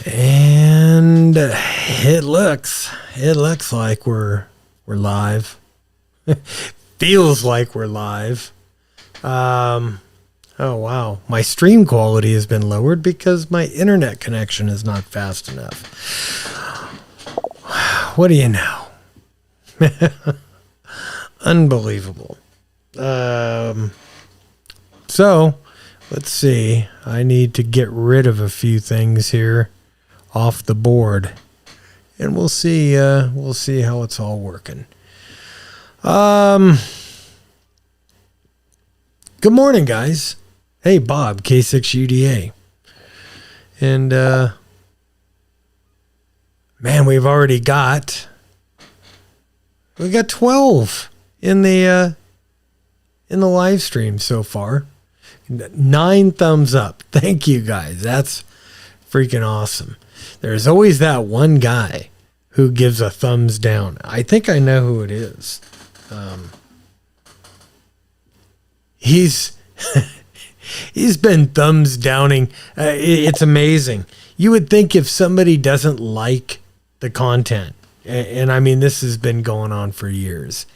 And it looks like we're live. Feels like we're live. Oh wow, my stream quality has been lowered because my internet connection is not fast enough. What do you know? Unbelievable. So let's see. I need to get rid of a few things here off the board, and we'll see how it's all working. Good morning, guys. Hey, Bob, K6UDA. And man, we got 12 in the live stream so far. 9 thumbs up. Thank you, guys. That's freaking awesome. There's always that one guy who gives a thumbs down. I think I know who it is. He's been thumbs downing. It's amazing. You would think if somebody doesn't like the content, and I mean, this has been going on for years.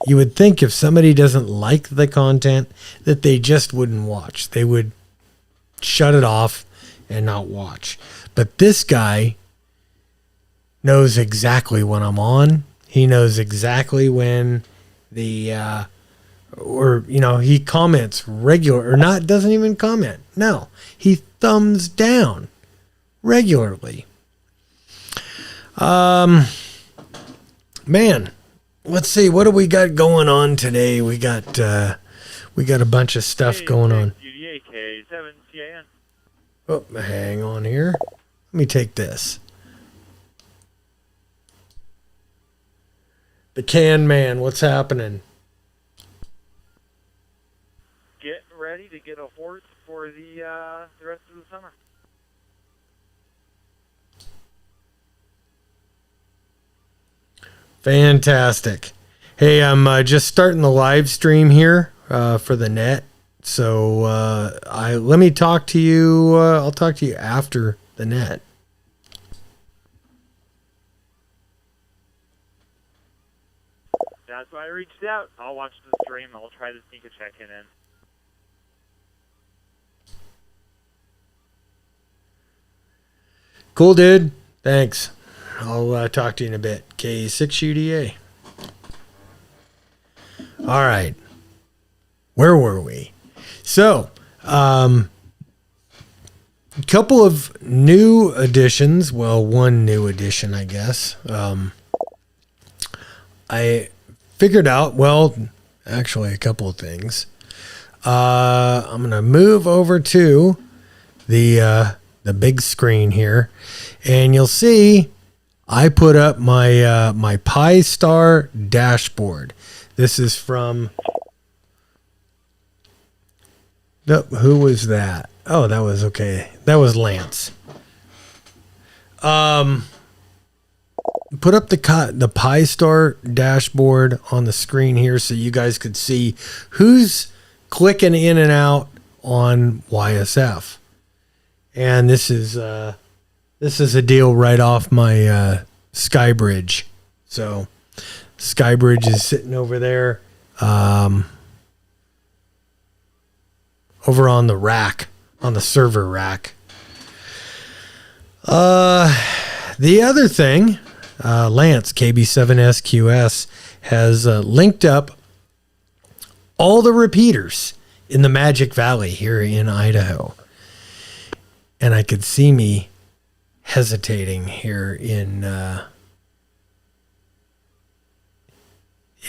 You would think if somebody doesn't like the content that they just wouldn't watch. They would shut it off and not watch. But this guy knows exactly when I'm on. He knows exactly when he comments regular or not, doesn't even comment. No, he thumbs down regularly. Man, let's see, what do we got going on today? We got a bunch of stuff going on. Oh, hang on here. Let me take this. The Can Man, what's happening? Getting ready to get a horse for the rest of the summer. Fantastic. Hey, I'm just starting the live stream here for the net. So let me talk to you. I'll talk to you after the net. That's why I reached out. I'll watch the stream. I'll try to sneak a check-in in. Cool, dude. Thanks. I'll talk to you in a bit. K6UDA. All right. Where were we? So, a couple of new additions. Well, one new addition, I guess. I figured out, well, actually a couple of things. I'm going to move over to the big screen here, and you'll see I put up my my Pi Star dashboard. This is from who was that? Oh, that was okay. That was Lance. Put up the Pi Star dashboard on the screen here so you guys could see who's clicking in and out on YSF. And this is a deal right off my Skybridge. So Skybridge is sitting over there, over on the rack, on the server rack. The other thing, Lance, KB7SQS, has linked up all the repeaters in the Magic Valley here in Idaho. And I could see me hesitating here in,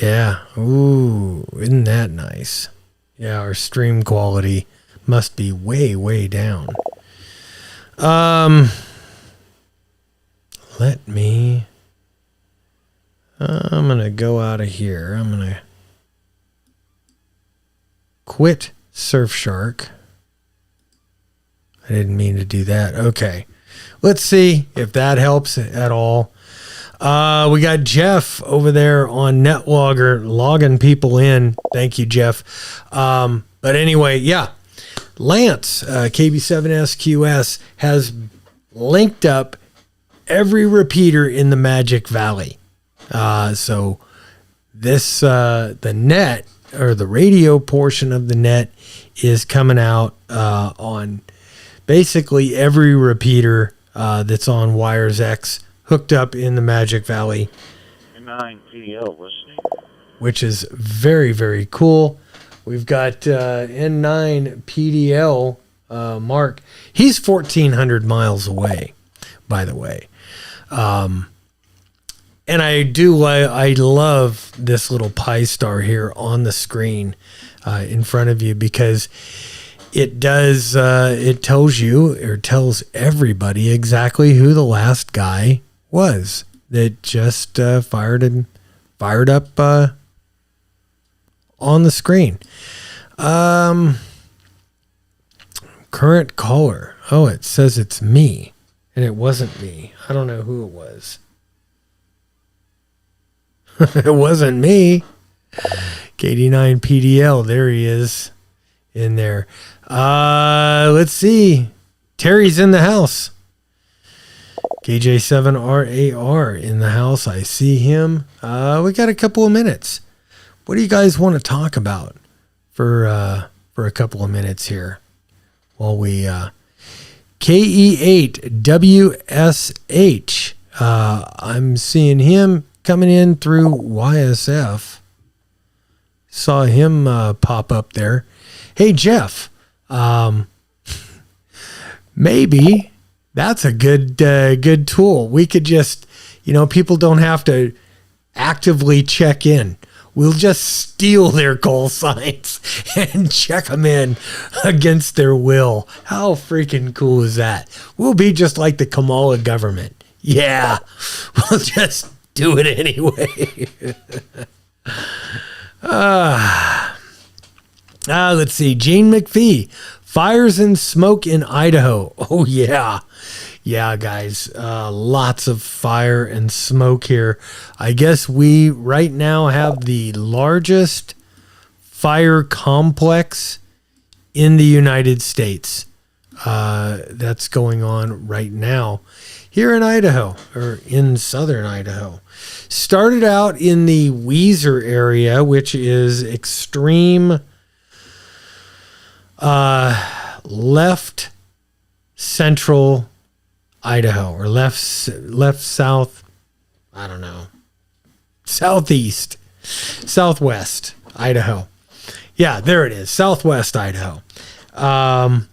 yeah, ooh, isn't that nice? Yeah, our stream quality must be way, way down. I'm going to go out of here. I'm going to quit Surfshark. I didn't mean to do that. Okay. Let's see if that helps at all. We got Jeff over there on NetLogger logging people in. Thank you, Jeff. But anyway, yeah. Lance, KB7SQS, has linked up every repeater in the Magic Valley. So this, the net, or the radio portion of the net, is coming out on basically every repeater that's on Wires X hooked up in the Magic Valley. 9 PDL listening. Which is very, very cool. We've got N9 PDL Mark. He's 1,400 miles away, by the way. And I love this little Pi Star here on the screen in front of you, because it does, it tells you, or tells everybody exactly who the last guy was that just fired up on the screen. Current caller. Oh, it says it's me, and it wasn't me. I don't know who it was. It wasn't me. KD9 PDL. There he is in there. Let's see. Terry's in the house. KJ7RAR in the house. I see him. We got a couple of minutes. What do you guys want to talk about for a couple of minutes here? While we KE8WSH. I'm seeing him coming in through YSF. Saw him pop up there. Hey Jeff, maybe that's a good tool. We could just, people don't have to actively check in. We'll just steal their call signs and check them in against their will. How freaking cool is that? We'll be just like the Kamala government. Yeah, we'll just do it anyway. Let's see. Gene McPhee. Fires and smoke in Idaho. Oh, yeah. Yeah, guys. Lots of fire and smoke here. I guess we right now have the largest fire complex in the United States. That's going on right now here in Idaho, or in southern Idaho. Started out in the Weiser area, which is extreme left central Idaho, or left south, I don't know, southwest Idaho. Yeah, there it is, southwest Idaho. And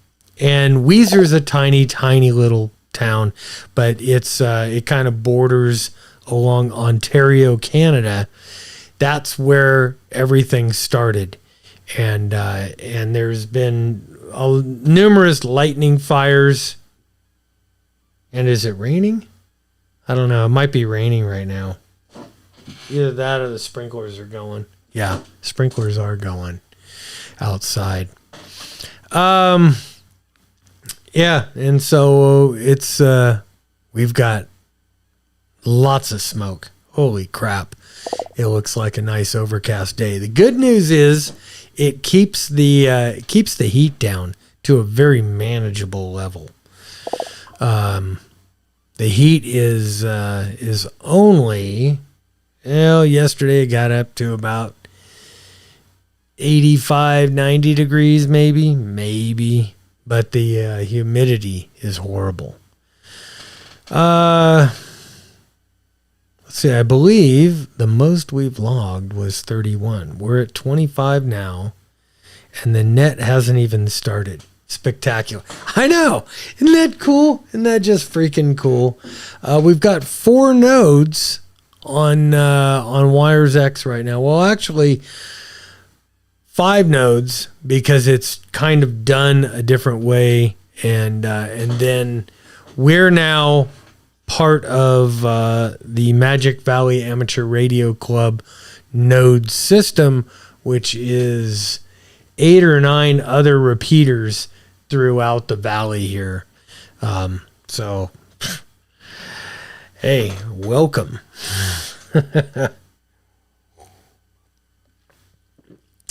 Weiser's a tiny little town, but it kind of borders along Ontario, Canada. That's where everything started. And there's been numerous lightning fires. And is it raining? I don't know. It might be raining right now. Either that or the sprinklers are going. Yeah, sprinklers are going outside. Yeah, and so it's we've got lots of smoke. Holy crap. It looks like a nice overcast day. The good news is it keeps the heat down to a very manageable level. The heat is only, yesterday it got up to about 85, 90 degrees maybe, but the humidity is horrible. Let's see, I believe the most we've logged was 31. We're at 25 now, and the net hasn't even started. Spectacular. I know. Isn't that cool? Isn't that just freaking cool? We've got 4 nodes on Wires X right now. Well, actually 5 nodes, because it's kind of done a different way, and then we're now part of the Magic Valley Amateur Radio Club node system, which is 8 or 9 other repeaters throughout the valley here. So, hey, welcome.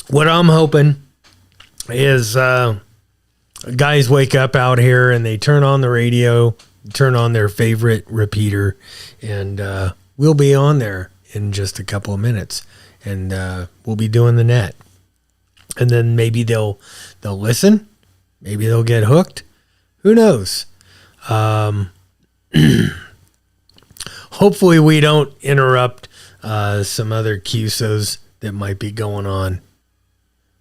What I'm hoping is guys wake up out here and they turn on the radio, turn on their favorite repeater, and we'll be on there in just a couple of minutes, and we'll be doing the net. And then maybe they'll listen, maybe they'll get hooked. Who knows? Hopefully we don't interrupt some other QSOs that might be going on.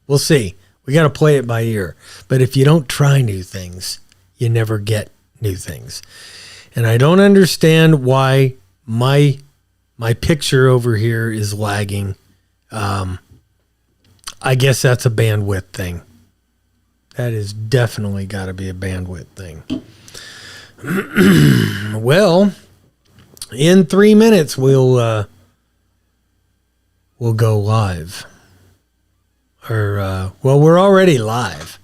We'll see. We got to play it by ear. But if you don't try new things, you never get new things. And I don't understand why my picture over here is lagging. I guess that's a bandwidth thing. That is definitely got to be a bandwidth thing. Well, in 3 minutes we'll go live. Or we're already live.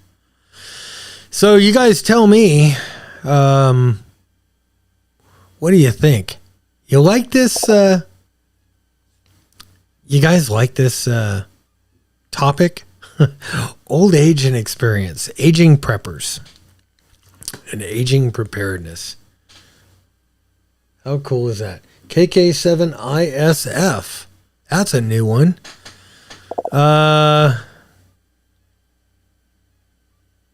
So you guys tell me, what do you think? You like this? You guys like this topic? Old age and experience, aging preppers, and aging preparedness. How cool is that? KK7ISF. That's a new one.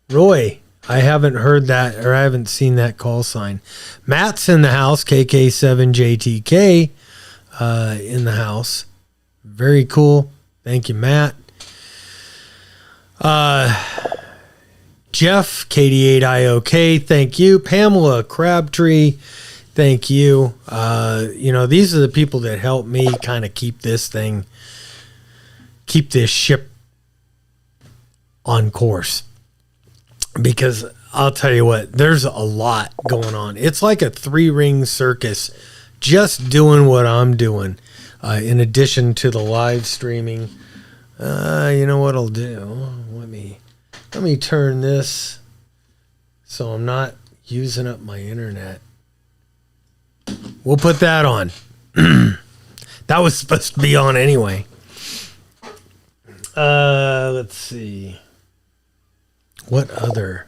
Roy, I haven't heard that, or I haven't seen that call sign. Matt's in the house, KK7JTK in the house. Very cool. Thank you, Matt. Jeff, KD8IOK, thank you. Pamela Crabtree, thank you. These are the people that help me kind of keep this ship on course. Because I'll tell you what, there's a lot going on. It's like a 3-ring circus just doing what I'm doing. In addition to the live streaming. You know what I'll do? Let me turn this so I'm not using up my internet. We'll put that on. That was supposed to be on anyway. Let's see. What other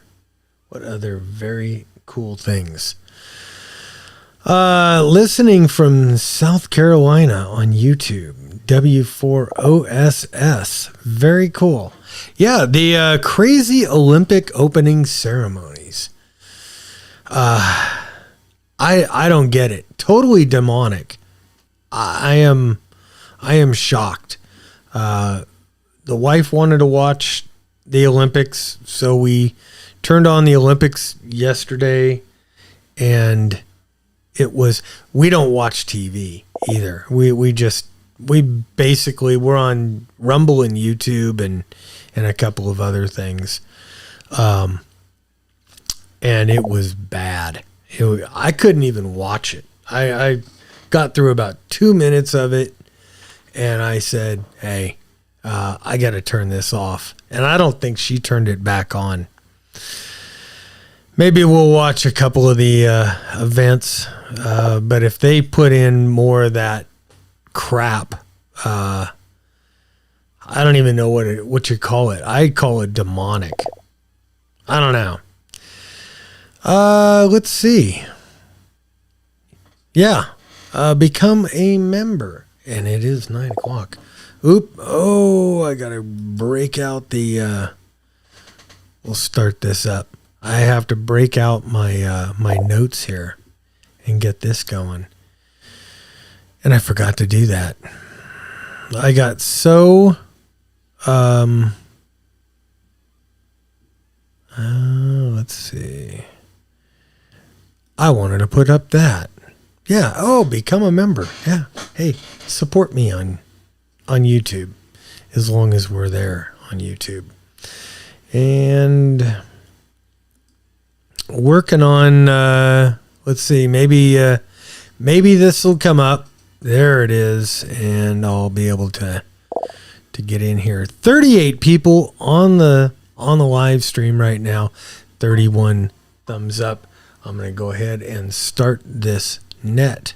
very cool things? Listening from South Carolina on YouTube. W4OSS. Very cool. Yeah, the crazy Olympic opening ceremonies. I don't get it. Totally demonic. I am shocked. The wife wanted to watch the Olympics, so we turned on the Olympics yesterday, and we don't watch TV either. We basically, we're on Rumble and YouTube and a couple of other things. And it was bad. I couldn't even watch it. I got through about 2 minutes of it, and I said, hey, I got to turn this off. And I don't think she turned it back on. Maybe we'll watch a couple of the events, but if they put in more of that crap, I don't even know what you call it. I call it demonic. I don't know. Let's see. Yeah, become a member, and it is 9:00. I gotta break out the. We'll start this up. I have to break out my my notes here and get this going. And I forgot to do that. I got so let's see. I wanted to put up that. Yeah, become a member. Yeah. Hey, support me on YouTube as long as we're there on YouTube. And working on let's see, maybe this will come up. There it is, and I'll be able to get in here. 38 people on the live stream right now. 31 thumbs up. I'm going to go ahead and start this net.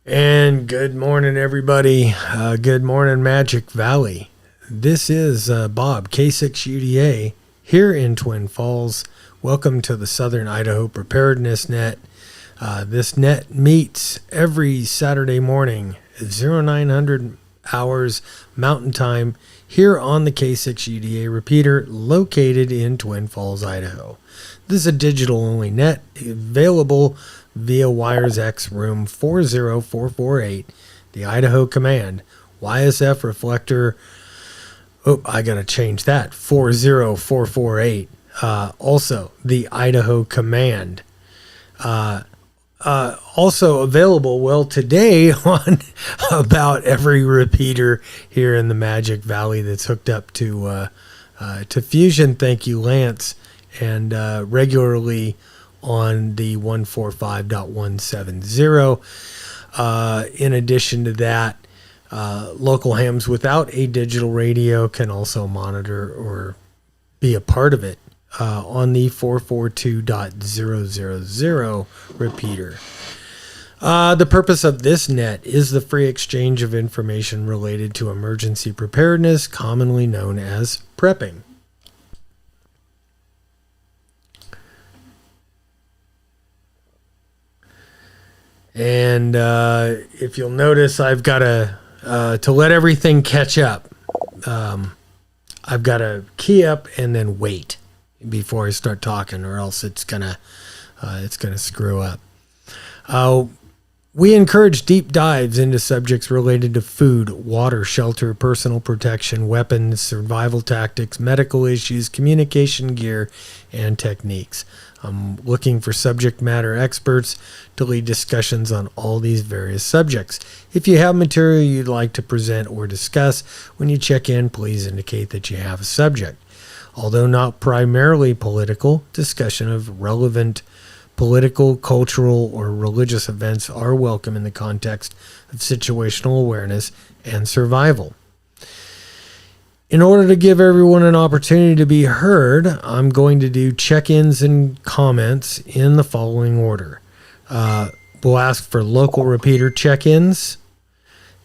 And good morning, everybody. Good morning, Magic Valley. This is Bob, K6UDA, here in Twin Falls. Welcome to the Southern Idaho Preparedness Net. This net meets every Saturday morning at 0900 hours Mountain Time here on the K6UDA repeater located in Twin Falls, Idaho. This is a digital-only net available via Wires X room 40448, the Idaho Command, YSF reflector. Oh, I got to change that. 40448. Also, the Idaho Command. Also available, well, today on about every repeater here in the Magic Valley that's hooked up to Fusion. Thank you, Lance. And regularly on the 145.170. In addition to that, local hams without a digital radio can also monitor or be a part of it on the 442.000 repeater. The purpose of this net is the free exchange of information related to emergency preparedness, commonly known as prepping. And if you'll notice, I've got to let everything catch up. I've got to key up and then wait before I start talking, or else it's gonna screw up. We encourage deep dives into subjects related to food, water, shelter, personal protection, weapons, survival tactics, medical issues, communication gear, and techniques. I'm looking for subject matter experts to lead discussions on all these various subjects. If you have material you'd like to present or discuss, when you check in, please indicate that you have a subject. Although not primarily political, discussion of relevant political, cultural, or religious events are welcome in the context of situational awareness and survival. In order to give everyone an opportunity to be heard, I'm going to do check-ins and comments in the following order. We'll ask for local repeater check-ins,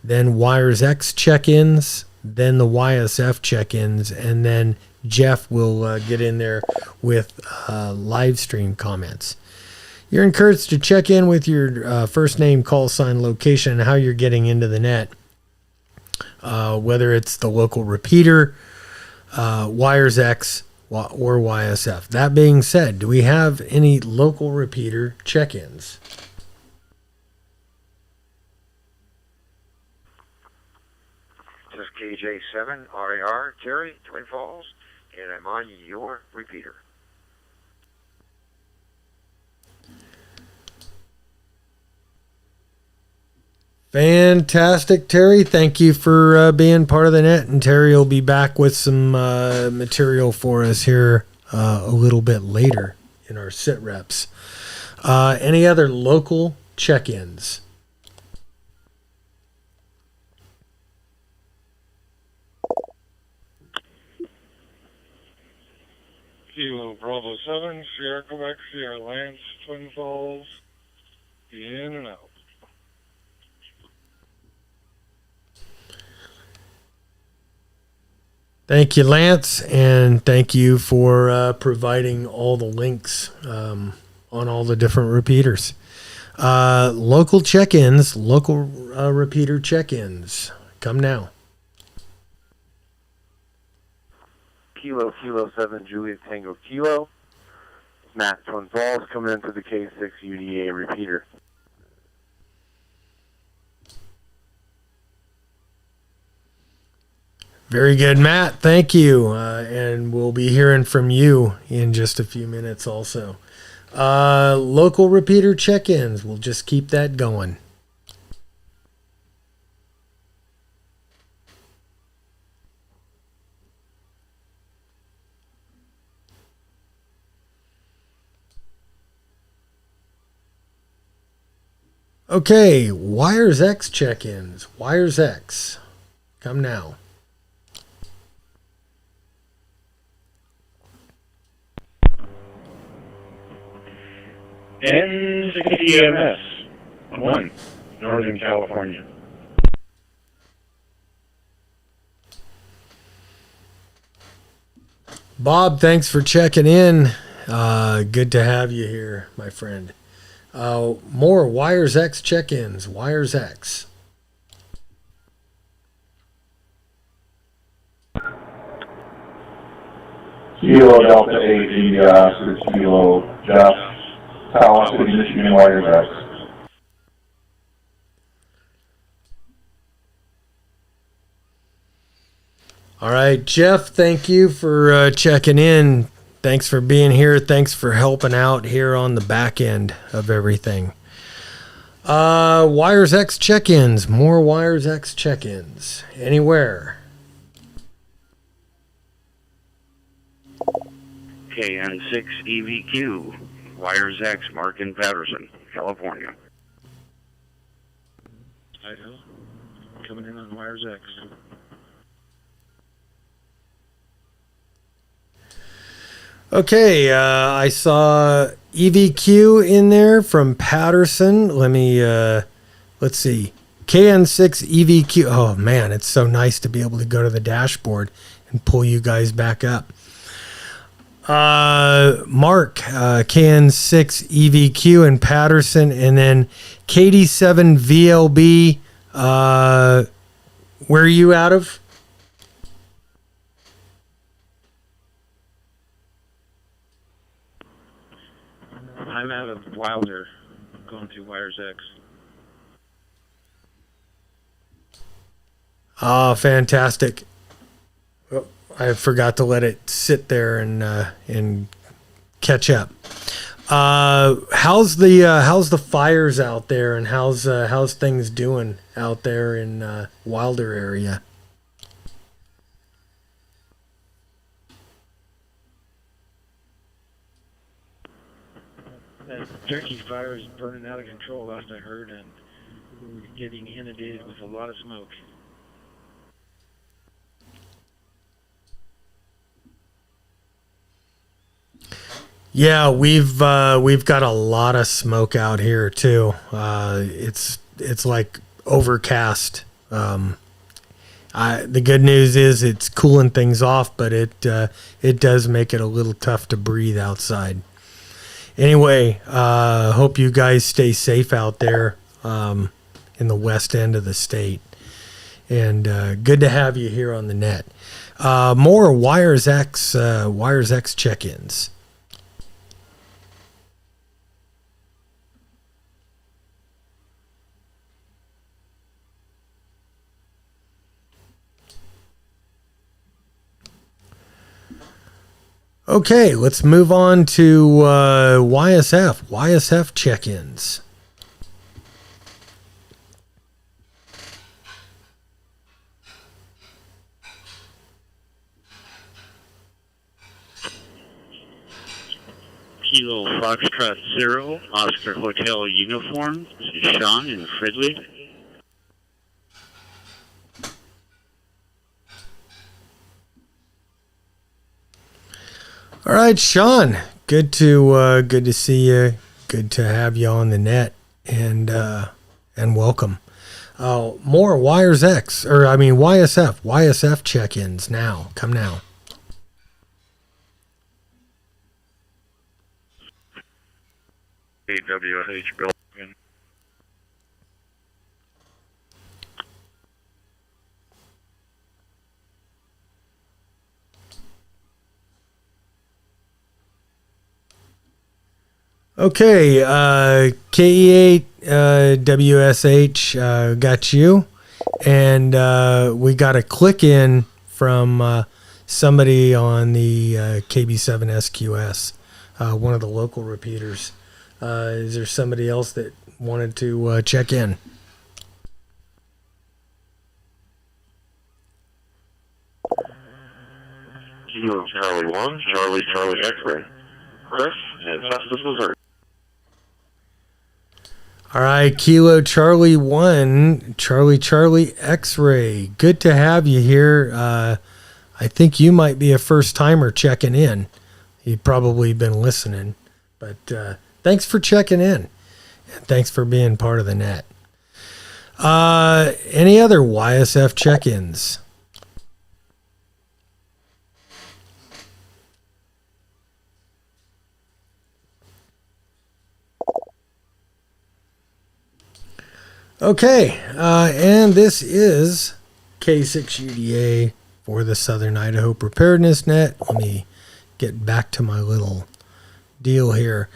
then Wires X check-ins, then the YSF check-ins, and then Jeff will get in there with live stream comments. You're encouraged to check in with your first name, call sign, location, and how you're getting into the net. Whether it's the local repeater, Wires X, or YSF. That being said, do we have any local repeater check-ins? This is KJ7 RAR, Terry, Twin Falls, and I'm on your repeater. Fantastic, Terry. Thank you for being part of the net. And Terry will be back with some material for us here a little bit later in our sit reps. Any other local check-ins? Kilo Bravo 7, Sierra Quebec, Sierra Lance, Twin Falls, in and out. Thank you, Lance, and thank you for providing all the links on all the different repeaters. Local check-ins, local repeater check-ins. Come now. Kilo 7 Juliet Tango Kilo. Matt Twin Falls coming into the K6 UDA repeater. Very good, Matt. Thank you. And we'll be hearing from you in just a few minutes also. Local repeater check-ins. We'll just keep that going. Okay, Wires X check-ins. Wires X. Come now. N60EMS 1, Northern California. Bob, thanks for checking in. Good to have you here, my friend. More Wires X check-ins. Wires X. Kilo Delta 8 6 Kilo Jeff, Talent City, Michigan, Wires X. All right, Jeff, thank you for checking in. Thanks for being here. Thanks for helping out here on the back end of everything. Wires X check-ins. More Wires X check-ins. Anywhere. KN6 EVQ, Wires X, Mark in Patterson, California. Idaho. Coming in on Wires X. Okay, I saw EVQ in there from Patterson. Let's see. KN6 EVQ. Oh man, it's so nice to be able to go to the dashboard and pull you guys back up. Mark, KN6 EVQ in Patterson, and then KD7 VLB. Where are you out of? I'm out of Wilder, going to Wires X. Ah, fantastic. Oh, I forgot to let it sit there and catch up. How's the fires out there, and how's things doing out there in Wilder area? That turkey fire is burning out of control, last I heard, and we're getting inundated with a lot of smoke. Yeah, we've got a lot of smoke out here too. It's like overcast. The good news is it's cooling things off, but it does make it a little tough to breathe outside. Anyway, hope you guys stay safe out there in the west end of the state. And good to have you here on the net. More Wires X check-ins. Okay, let's move on to YSF check-ins. Kilo Foxtrot 0, Oscar Hotel Uniform. This is Sean in Fridley. All right, Sean. Good to see you. Good to have you on the net, and welcome. More YSF check-ins now. Come now. AWSH building. Okay, KE8 WSH got you, and we got a click in from somebody on the KB7 SQS, one of the local repeaters. Is there somebody else that wanted to check in? Kilo Charlie 1, Charlie X-ray. Chris in Festus, Missouri. All right, Kilo Charlie 1, Charlie X-ray. Good to have you here. I think you might be a first-timer checking in. You've probably been listening, but thanks for checking in. And thanks for being part of the net. Any other YSF check-ins? Okay, and this is K6UDA for the Southern Idaho Preparedness Net. Let me get back to my little deal here.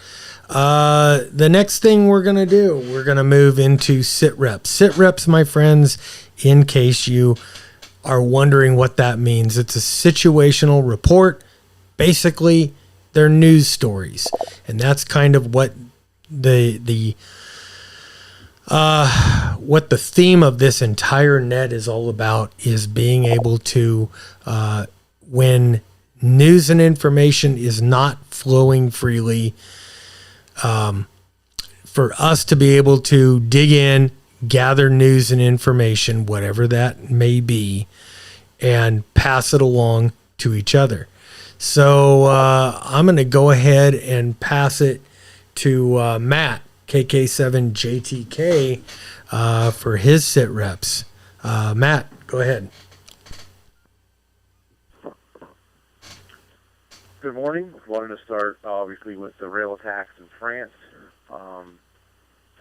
The next thing we're going to do, we're going to move into sit reps. Sit reps, my friends, in case you are wondering what that means. It's a situational report. Basically, they're news stories. And that's kind of what the theme of this entire net is all about, is being able to, when news and information is not flowing freely, for us to be able to dig in, gather news and information, whatever that may be, and pass it along to each other. So I'm going to go ahead and pass it to Matt, KK7JTK, for his sit reps. Matt, go ahead. Good morning. Wanted to start, obviously, with the rail attacks in France.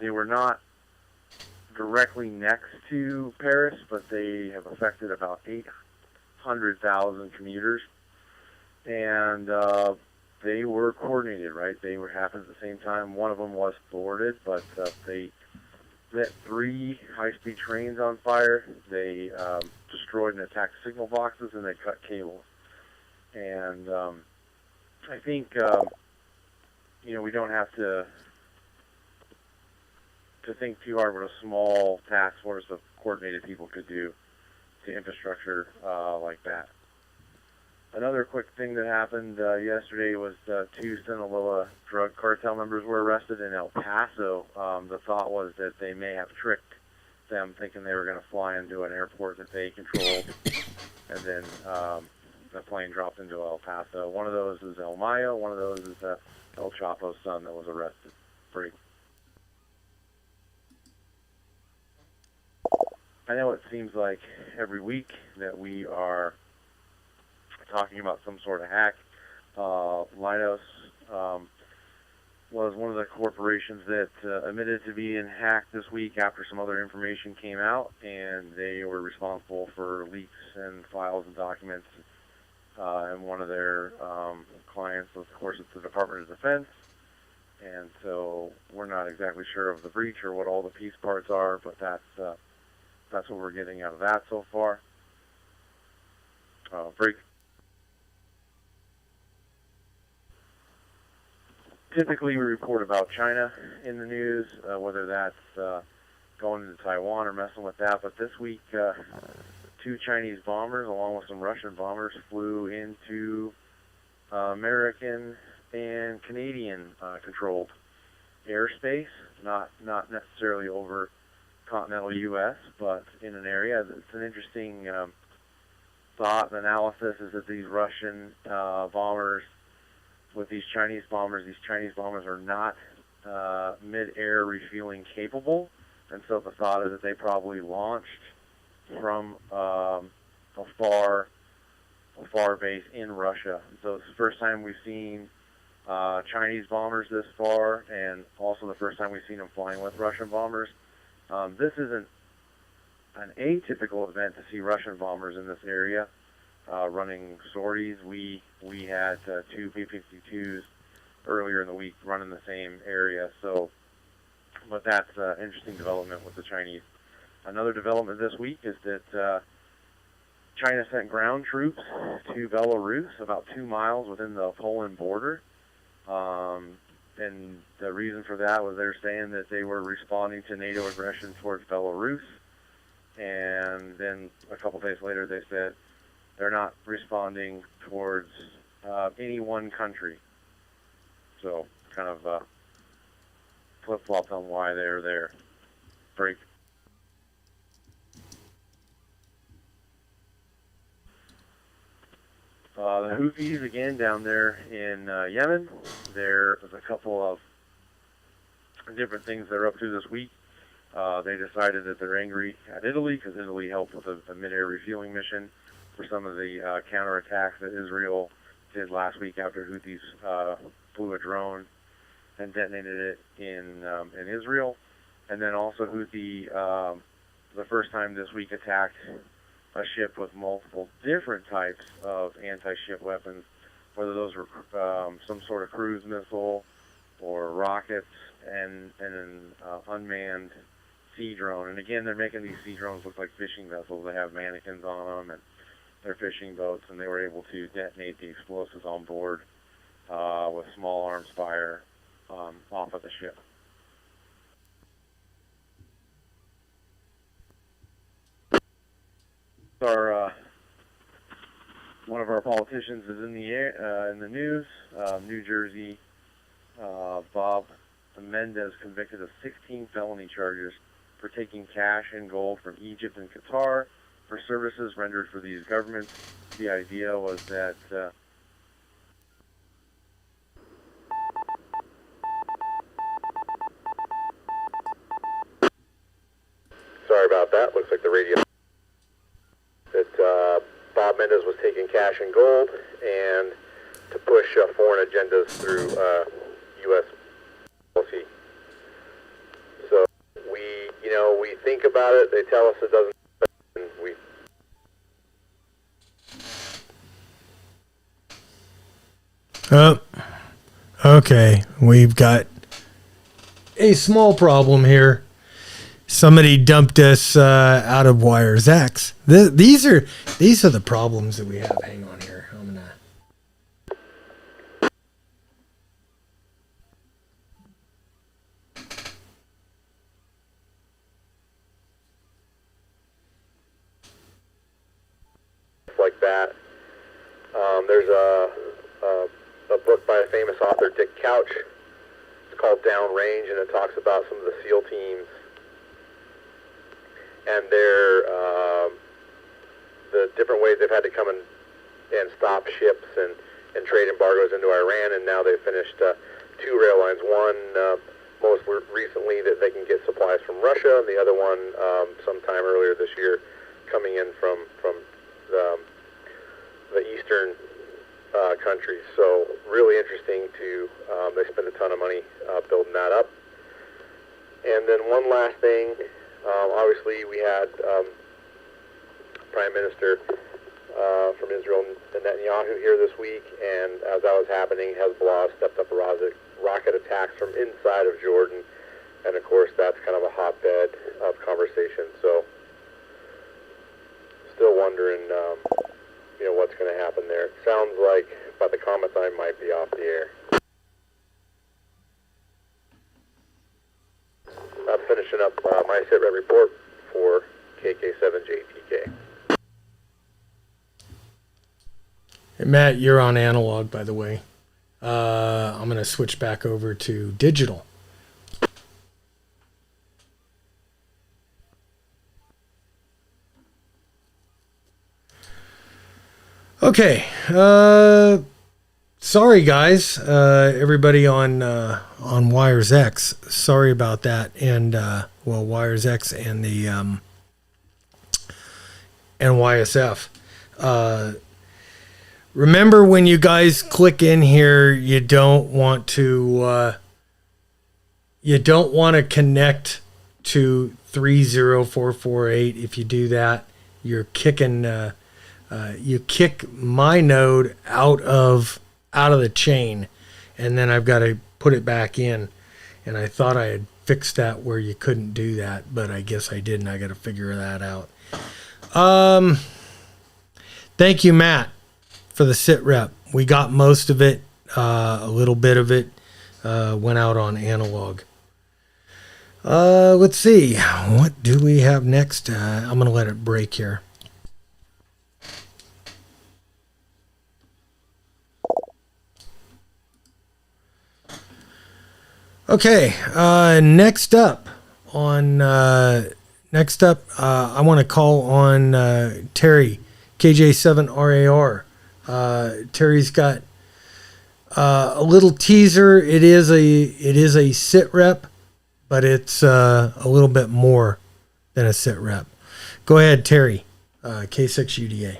They were not directly next to Paris, but they have affected about 800,000 commuters. And they were coordinated, right? They were happening at the same time. One of them was thwarted, but they lit 3 high-speed trains on fire. They destroyed and attacked signal boxes, and they cut cables. And I think, we don't have to think too hard what a small task force of coordinated people could do to infrastructure like that. Another quick thing that happened yesterday was 2 Sinaloa drug cartel members were arrested in El Paso. The thought was that they may have tricked them, thinking they were going to fly into an airport that they controlled, and then the plane dropped into El Paso. One of those is El Mayo, one of those is El Chapo's son that was arrested. I know it seems like every week that we are talking about some sort of hack. Leidos was one of the corporations that admitted to being hacked this week after some other information came out, and they were responsible for leaks and files and documents. And one of their clients, of course, it's the Department of Defense. And so we're not exactly sure of the breach or what all the piece parts are, but that's what we're getting out of that so far. Break. Typically, we report about China in the news, whether that's going into Taiwan or messing with that. But this week, 2 Chinese bombers, along with some Russian bombers, flew into American and Canadian controlled airspace, not necessarily over continental U.S., but in an area. It's an interesting thought and analysis is that these Russian bombers with these Chinese bombers are not mid-air refueling capable, and so the thought is that they probably launched from a far base in Russia. So it's the first time we've seen Chinese bombers this far, and also the first time we've seen them flying with Russian bombers. This isn't an atypical event to see Russian bombers in this area running sorties. We had 2 B-52s earlier in the week running the same area. So, but that's an interesting development with the Chinese. Another development this week is that China sent ground troops to Belarus, about 2 miles within the Poland border. And the reason for that was they're saying that they were responding to NATO aggression towards Belarus. And then a couple days later, they said they're not responding towards any one country. So kind of flip-flopped on why they're there. Break. The Houthis, again, down there in Yemen. There's a couple of different things they're up to this week. They decided that they're angry at Italy because Italy helped with a mid-air refueling mission for some of the counterattacks that Israel did last week after Houthis flew a drone and detonated it in Israel. And then also Houthi, the first time this week, attacked a ship with multiple different types of anti-ship weapons, whether those were some sort of cruise missile or rockets and an unmanned sea drone. And again, they're making these sea drones look like fishing vessels. They have mannequins on them, and they're fishing boats, and they were able to detonate the explosives on board with small arms fire off of the ship. One of our politicians is in the air, in the news. New Jersey, Bob Menendez convicted of 16 felony charges for taking cash and gold from Egypt and Qatar for services rendered for these governments. The idea was that Sorry about that. Looks like the radio. That Bob Menendez was taking cash and gold and to push foreign agendas through U.S. policy. So we think about it. They tell us it doesn't. And we. Oh, okay. We've got a small problem here. Somebody dumped us out of Wires X. These are the problems that we have. Hang on here. I'm gonna. Like that. There's a book by a famous author, Dick Couch. It's called Downrange, and it talks about some of the SEAL teams and the different ways they've had to come and stop ships and trade embargoes into Iran, and now they've finished 2 rail lines. One most recently that they can get supplies from Russia, and the other one sometime earlier this year coming in from the eastern countries. So really interesting to they spend a ton of money building that up. And then one last thing, obviously we had Prime Minister from Israel, Netanyahu, here this week, and as that was happening, Hezbollah stepped up rocket attacks from inside of Jordan, and of course that's kind of a hotbed of conversation. So still wondering what's going to happen there. Sounds like, by the comments, I might be off the air. I'm finishing up my SITREP report for KK7JTK. Hey, Matt, you're on analog, by the way. I'm going to switch back over to digital. Okay. Sorry, guys. Everybody on Wires X. Sorry about that. And Wires X and the and YSF. Remember, when you guys click in here, you don't want to connect to 30448. If you do that, you're kicking. You kick my node out of the chain, and then I've got to put it back in. And I thought I had fixed that where you couldn't do that, but I guess I didn't. I got to figure that out. Thank you, Matt, for the sit rep. We got most of it. A little bit of it went out on analog. Let's see. What do we have next? I'm going to let it break here. Okay, next up, I want to call on Terry, KJ7RAR. Terry's got a little teaser. It is a sit rep, but it's a little bit more than a sit rep. Go ahead, Terry, K6UDA.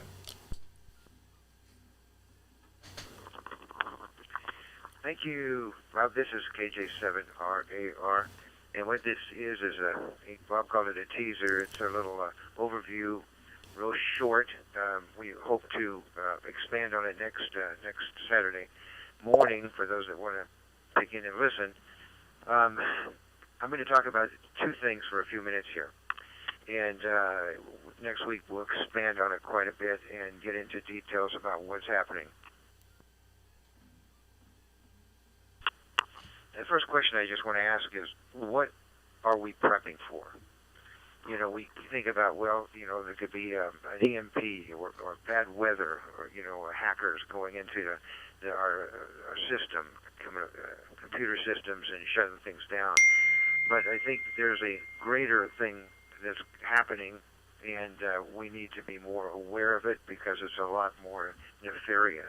Thank you, Rob. This is KJ7RAR, And what this is Bob called it a teaser. It's a little overview, real short. We hope to expand on it next Saturday morning for those that want to pick in and listen. I'm going to talk about two things for a few minutes here. And next week we'll expand on it quite a bit and get into details about what's happening. The first question I just want to ask is, what are we prepping for? You know, we think about, well, you know, there could be an EMP or bad weather, or, you know, hackers going into our system, computer systems, and shutting things down. But I think there's a greater thing that's happening, and we need to be more aware of it because it's a lot more nefarious.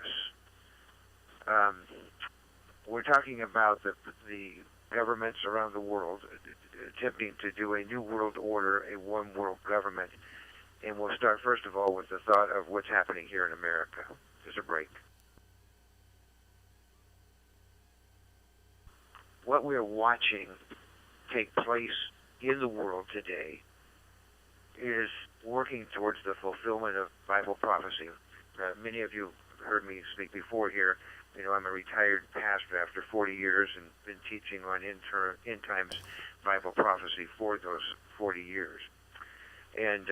We're talking about the governments around the world attempting to do a new world order, a one world government. And we'll start, first of all, with the thought of what's happening here in America. There's a break. What we're watching take place in the world today is working towards the fulfillment of Bible prophecy. Many of you heard me speak before here. You know, I'm a retired pastor after 40 years and been teaching on end times Bible prophecy for those 40 years. And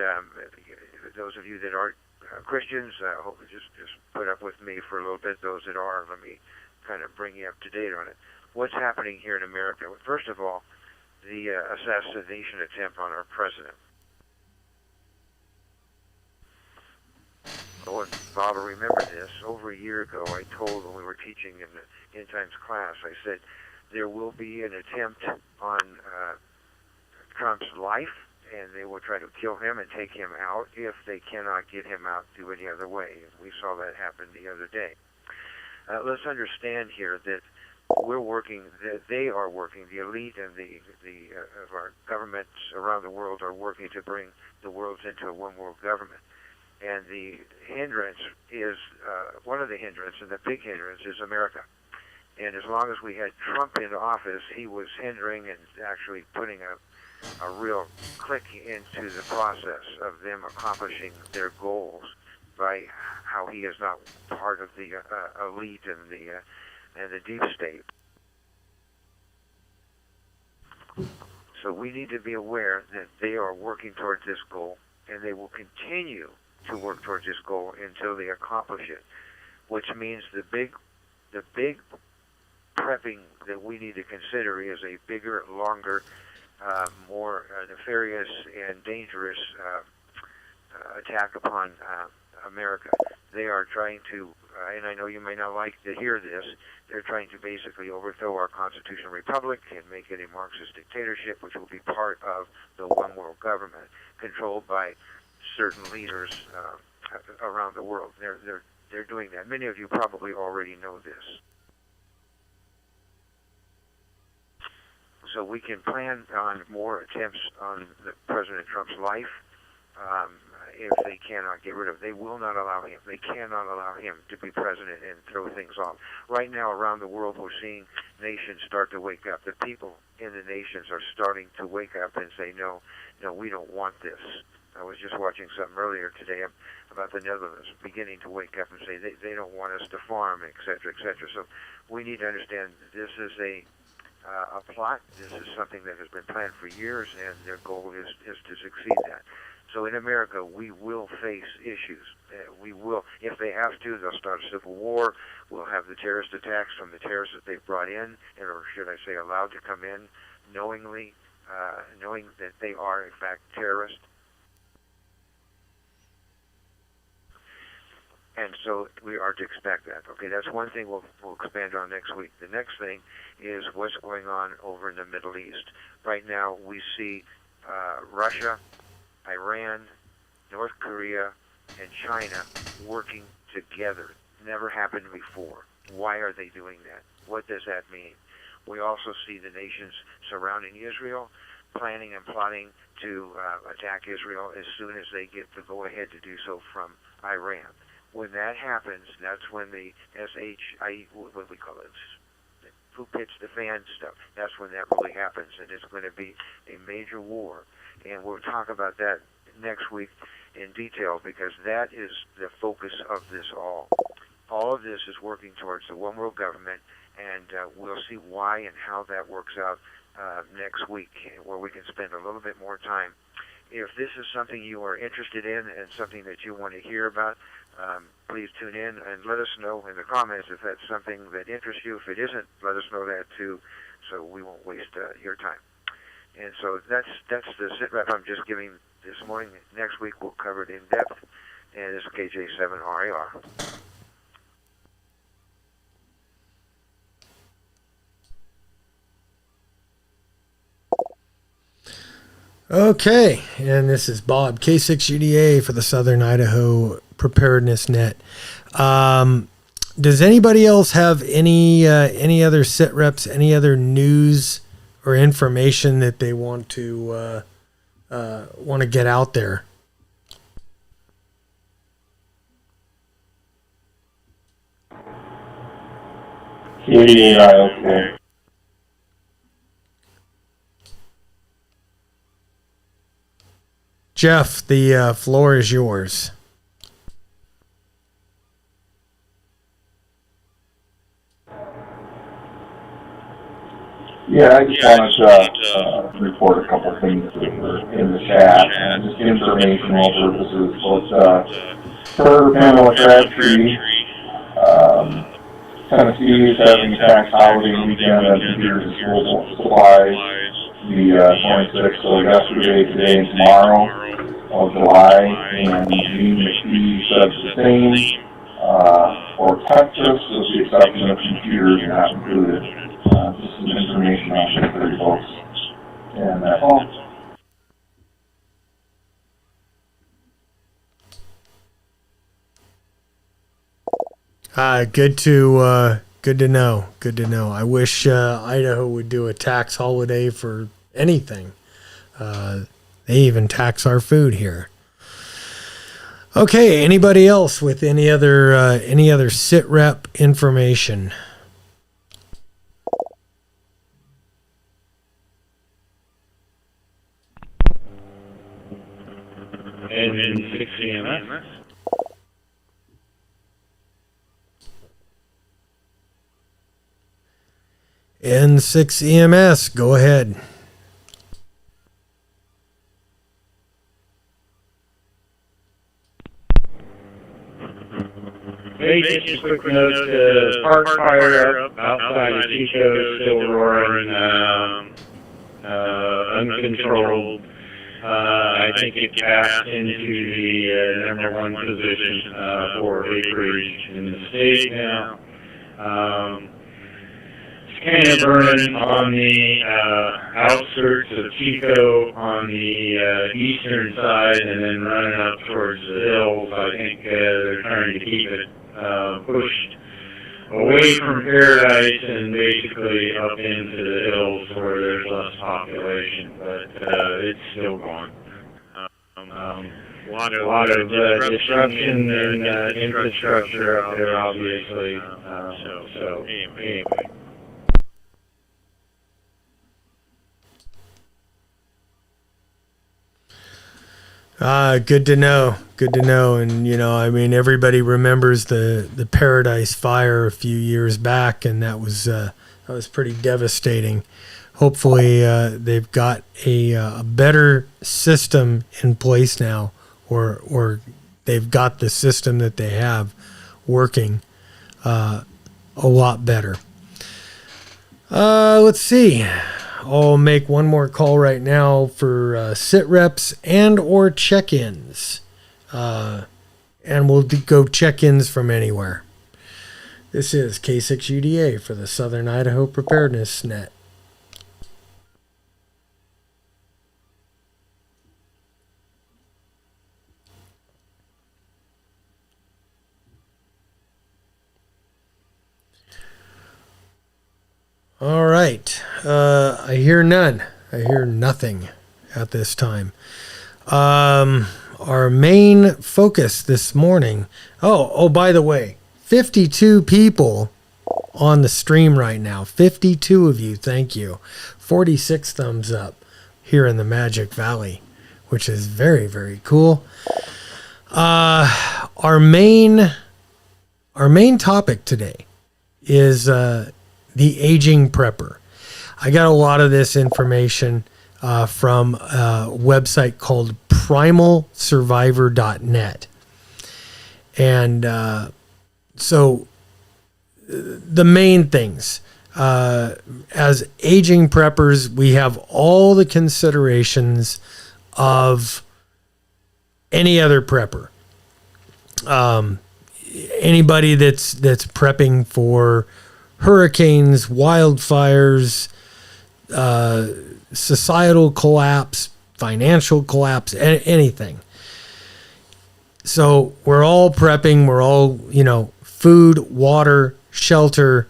those of you that aren't Christians, I hope you just put up with me for a little bit. Those that are, let me kind of bring you up to date on it. What's happening here in America? First of all, the assassination attempt on our president. Oh, and Bob will remember this. Over a year ago, I told when we were teaching in the End Times class, I said there will be an attempt on Trump's life, and they will try to kill him and take him out if they cannot get him out through any other way. We saw that happen the other day. Let's understand here that we're working, that they are working, the elite and the of our governments around the world are working to bring the world into a one-world government. And the hindrance is, one of the hindrances, and the big hindrance is America. And as long as we had Trump in office, he was hindering and actually putting a real click into the process of them accomplishing their goals by how he is not part of the elite and the deep state. So we need to be aware that they are working towards this goal, and they will continue to work towards this goal until they accomplish it, which means the big prepping that we need to consider is a bigger, longer, more nefarious and dangerous attack upon America. They are trying to, and I know you may not like to hear this, they're trying to basically overthrow our constitutional republic and make it a Marxist dictatorship, which will be part of the one world government controlled by certain leaders around the world. They're doing that. Many of you probably already know this. So we can plan on more attempts on President Trump's life if they cannot get rid of. They will not allow him. They cannot allow him to be president and throw things off. Right now around the world we're seeing nations start to wake up. The people in the nations are starting to wake up and say, no, we don't want this. I was just watching something earlier today about the Netherlands beginning to wake up and say they don't want us to farm, et cetera, et cetera. So we need to understand this is a plot. This is something that has been planned for years, and their goal is to succeed that. So in America, we will face issues. We will, if they have to, they'll start a civil war. We'll have the terrorist attacks from the terrorists that they've brought in, or should I say allowed to come in, knowingly, knowing that they are, in fact, terrorists. And so we are to expect that. Okay, that's one thing we'll expand on next week. The next thing is what's going on over in the Middle East. Right now we see Russia, Iran, North Korea, and China working together. Never happened before. Why are they doing that? What does that mean? We also see the nations surrounding Israel planning and plotting to attack Israel as soon as they get the go-ahead to do so from Iran. When that happens, that's when the what we call it, who pitched the fan stuff. That's when that really happens, and it's going to be a major war. And we'll talk about that next week in detail, because that is the focus of this all. All of this is working towards the one world government, and we'll see why and how that works out next week, where we can spend a little bit more time. If this is something you are interested in and something that you want to hear about, please tune in and let us know in the comments if that's something that interests you. If it isn't, let us know that too, so we won't waste your time. And so that's the sit rep I'm just giving this morning. Next week we'll cover it in depth. And this is KJ7RAR. Okay, and this is Bob, K6UDA for the Southern Idaho Preparedness Net. Does anybody else have any other sit reps, any other news or information that they want to get out there? Okay. Jeff, the floor is yours. Yeah, I just wanted to report a couple of things that were in the chat, and just informational purposes. But per Pamela Crabtree, Tennessee is having a tax holiday weekend at Computers and School Supplies, the 26th, so yesterday, today, and tomorrow of July, and Gene McPhee said the same. For Texas, with the exception of computers, not included. Just some information on there for you folks. And that's all. Good to know. Good to know. I wish Idaho would do a tax holiday for anything. They even tax our food here. Okay. Anybody else with any other sit rep information? And 6 EMS. N6 EMS, go ahead. Hey, just a quick note, park fire up outside of Chico, still roaring, uncontrolled. I think it passed into the number one position for acreage in the state now. It's kind of burning on the outskirts of Chico on the eastern side, and then running up towards the hills. I think they're trying to keep it pushed away from Paradise and basically up into the hills where there's less population, but it's still going. A lot of disruption in infrastructure out there, obviously. So anyway. Good to know. Good to know. And, I mean, everybody remembers the Paradise Fire a few years back, and that was pretty devastating. Hopefully, they've got a better system in place now, or they've got the system that they have working a lot better. Let's see. I'll make one more call right now for sit reps and or check-ins. And we'll go check-ins from anywhere. This is K6UDA for the Southern Idaho Preparedness Net. All right. I hear none. I hear nothing at this time. Our main focus this morning. Oh, by the way, 52 people on the stream right now. 52 of you, thank you. 46 thumbs up here in the Magic Valley, which is very, very cool. Our main topic today is the aging prepper. I got a lot of this information from a website called primalsurvivor.net. And so the main things, as aging preppers, we have all the considerations of any other prepper. Anybody that's prepping for hurricanes, wildfires, societal collapse, financial collapse, anything. So we're all prepping. We're all, food, water, shelter,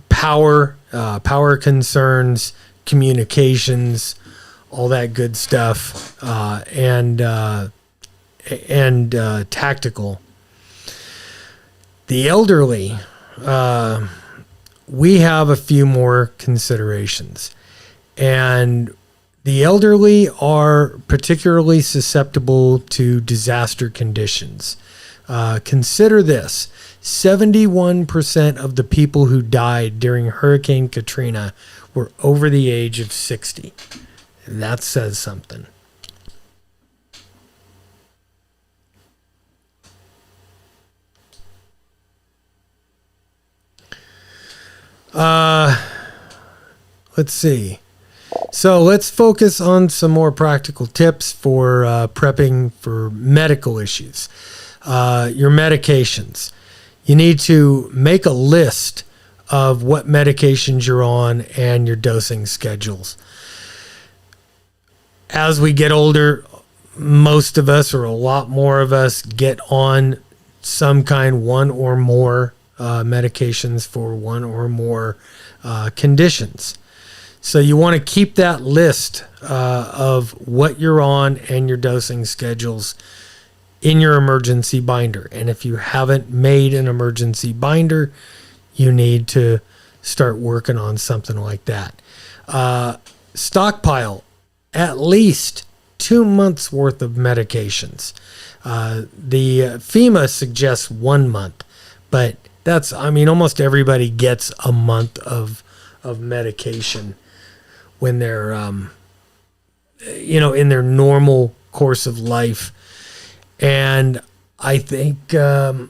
power concerns, communications, all that good stuff, and tactical. The elderly, we have a few more considerations, and the elderly are particularly susceptible to disaster conditions. Consider this: 71% of the people who died during Hurricane Katrina were over the age of 60. That says something. Let's see. So let's focus on some more practical tips for prepping for medical issues. Your medications. You need to make a list of what medications you're on and your dosing schedules. As we get older, most of us, or a lot more of us, get on some kind, one or more medications for one or more conditions. So you want to keep that list of what you're on and your dosing schedules in your emergency binder. And if you haven't made an emergency binder, you need to start working on something like that. Stockpile at least 2 months worth of medications. The FEMA suggests 1 month, but that's, almost everybody gets a month of medication when they're, in their normal course of life. And I think your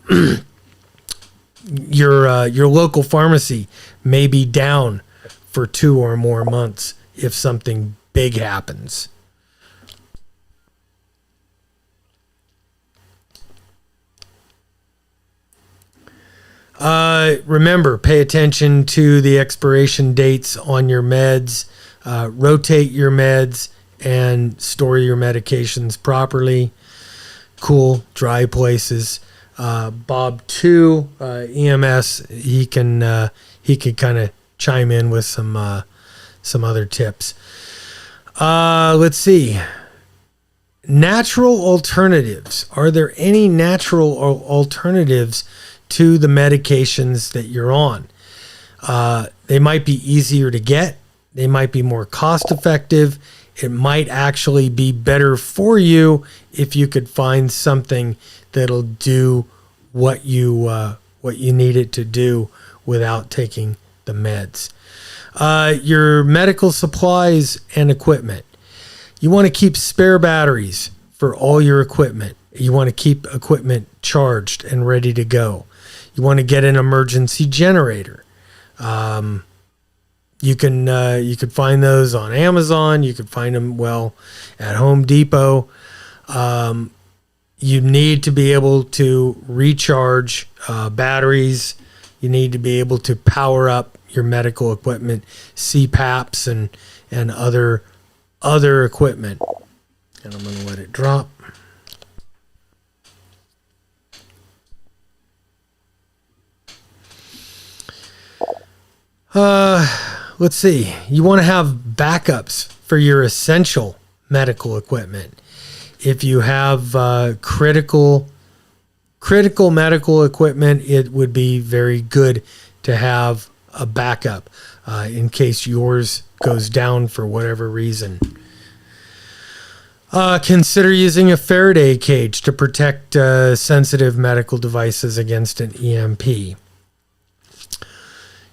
local pharmacy may be down for 2 or more months if something big happens. Remember, pay attention to the expiration dates on your meds. Rotate your meds and store your medications properly. Cool, dry places. Bob 2, EMS, he can kind of chime in with some other tips. Let's see. Natural alternatives. Are there any natural alternatives to the medications that you're on? They might be easier to get. They might be more cost effective. It might actually be better for you if you could find something that'll do what you need it to do without taking the meds. Your medical supplies and equipment. You want to keep spare batteries for all your equipment. You want to keep equipment charged and ready to go. You want to get an emergency generator. You could find those on Amazon. You could find them, at Home Depot. You need to be able to recharge batteries. You need to be able to power up your medical equipment, CPAPs and other equipment. And I'm going to let it drop. Let's see. You want to have backups for your essential medical equipment. If you have critical critical medical equipment, it would be very good to have a backup in case yours goes down for whatever reason. Consider using a Faraday cage to protect sensitive medical devices against an EMP.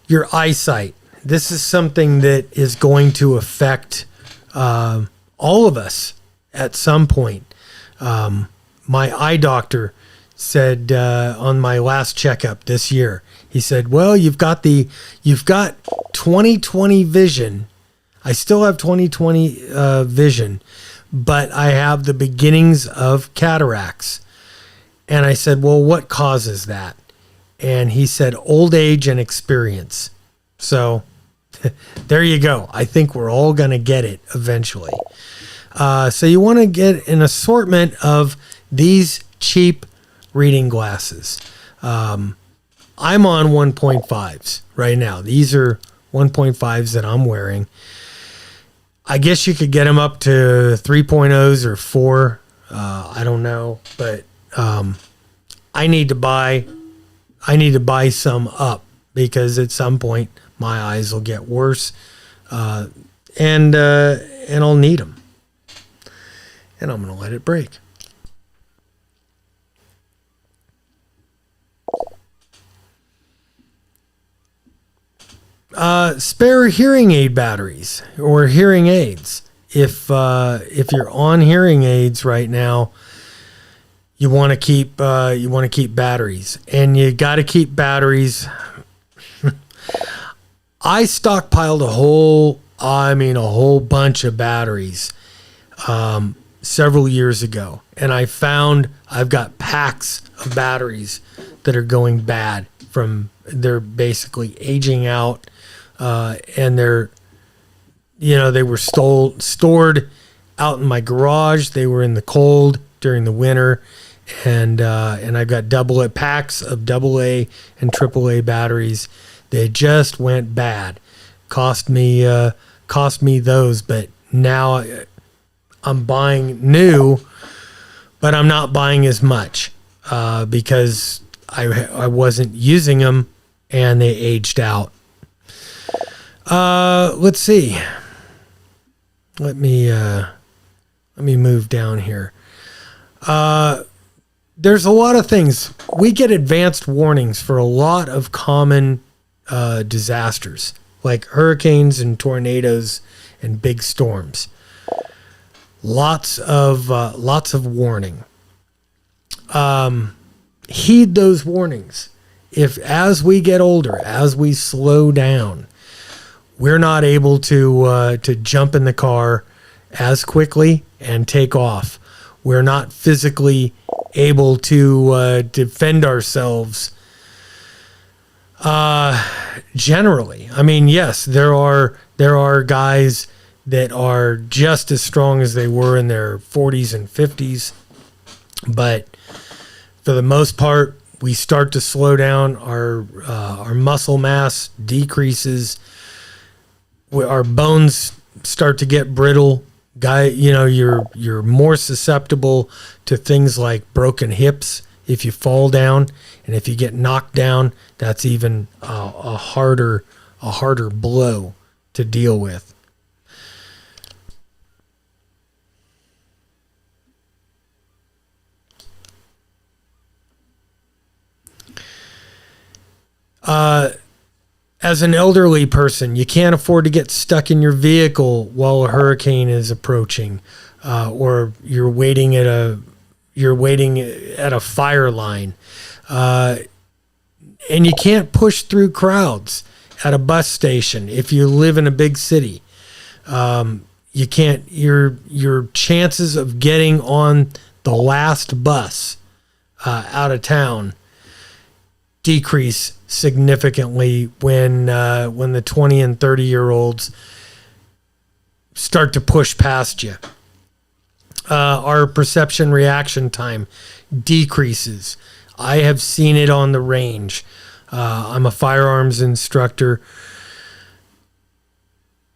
Your eyesight. This is something that is going to affect all of us at some point. My eye doctor said on my last checkup this year, he said, well, you've got 20/20 vision. I still have 20/20 vision, but I have the beginnings of cataracts. And I said, well, what causes that? And he said, old age and experience. So there you go. I think we're all going to get it eventually. So you want to get an assortment of these cheap reading glasses. I'm on 1.5s right now. These are 1.5s that I'm wearing. I guess you could get them up to 3.0s or 4. I don't know, but I need to buy some up because at some point my eyes will get worse, and I'll need them, and I'm gonna let it break. Spare hearing aid batteries or hearing aids. If you're on hearing aids right now, you want to keep batteries, and you got to keep batteries. I stockpiled a whole bunch of batteries several years ago, and I found I've got packs of batteries that are going bad they're basically aging out, and they were stored out in my garage. They were in the cold during the winter, and I've got packs of AA and AAA batteries. They just went bad. Cost me those, but now I'm buying new, but I'm not buying as much because I wasn't using them and they aged out. Let's see. Let me move down here. There's a lot of things. We get advanced warnings for a lot of common disasters like hurricanes and tornadoes and big storms. Lots of warning. Heed those warnings. If as we get older, as we slow down, we're not able to jump in the car as quickly and take off. We're not physically able to defend ourselves. Generally, I mean, yes, there are guys that are just as strong as they were in their 40s and 50s, but for the most part, we start to slow down. Our muscle mass decreases. Our bones start to get brittle. You're more susceptible to things like broken hips if you fall down, and if you get knocked down, that's even a harder blow to deal with. As an elderly person, you can't afford to get stuck in your vehicle while a hurricane is approaching, or you're waiting at a fire line, and you can't push through crowds at a bus station if you live in a big city. You can't. Your chances of getting on the last bus out of town decrease significantly when the 20 and 30-year-olds start to push past you. Our perception reaction time decreases. I have seen it on the range. I'm a firearms instructor,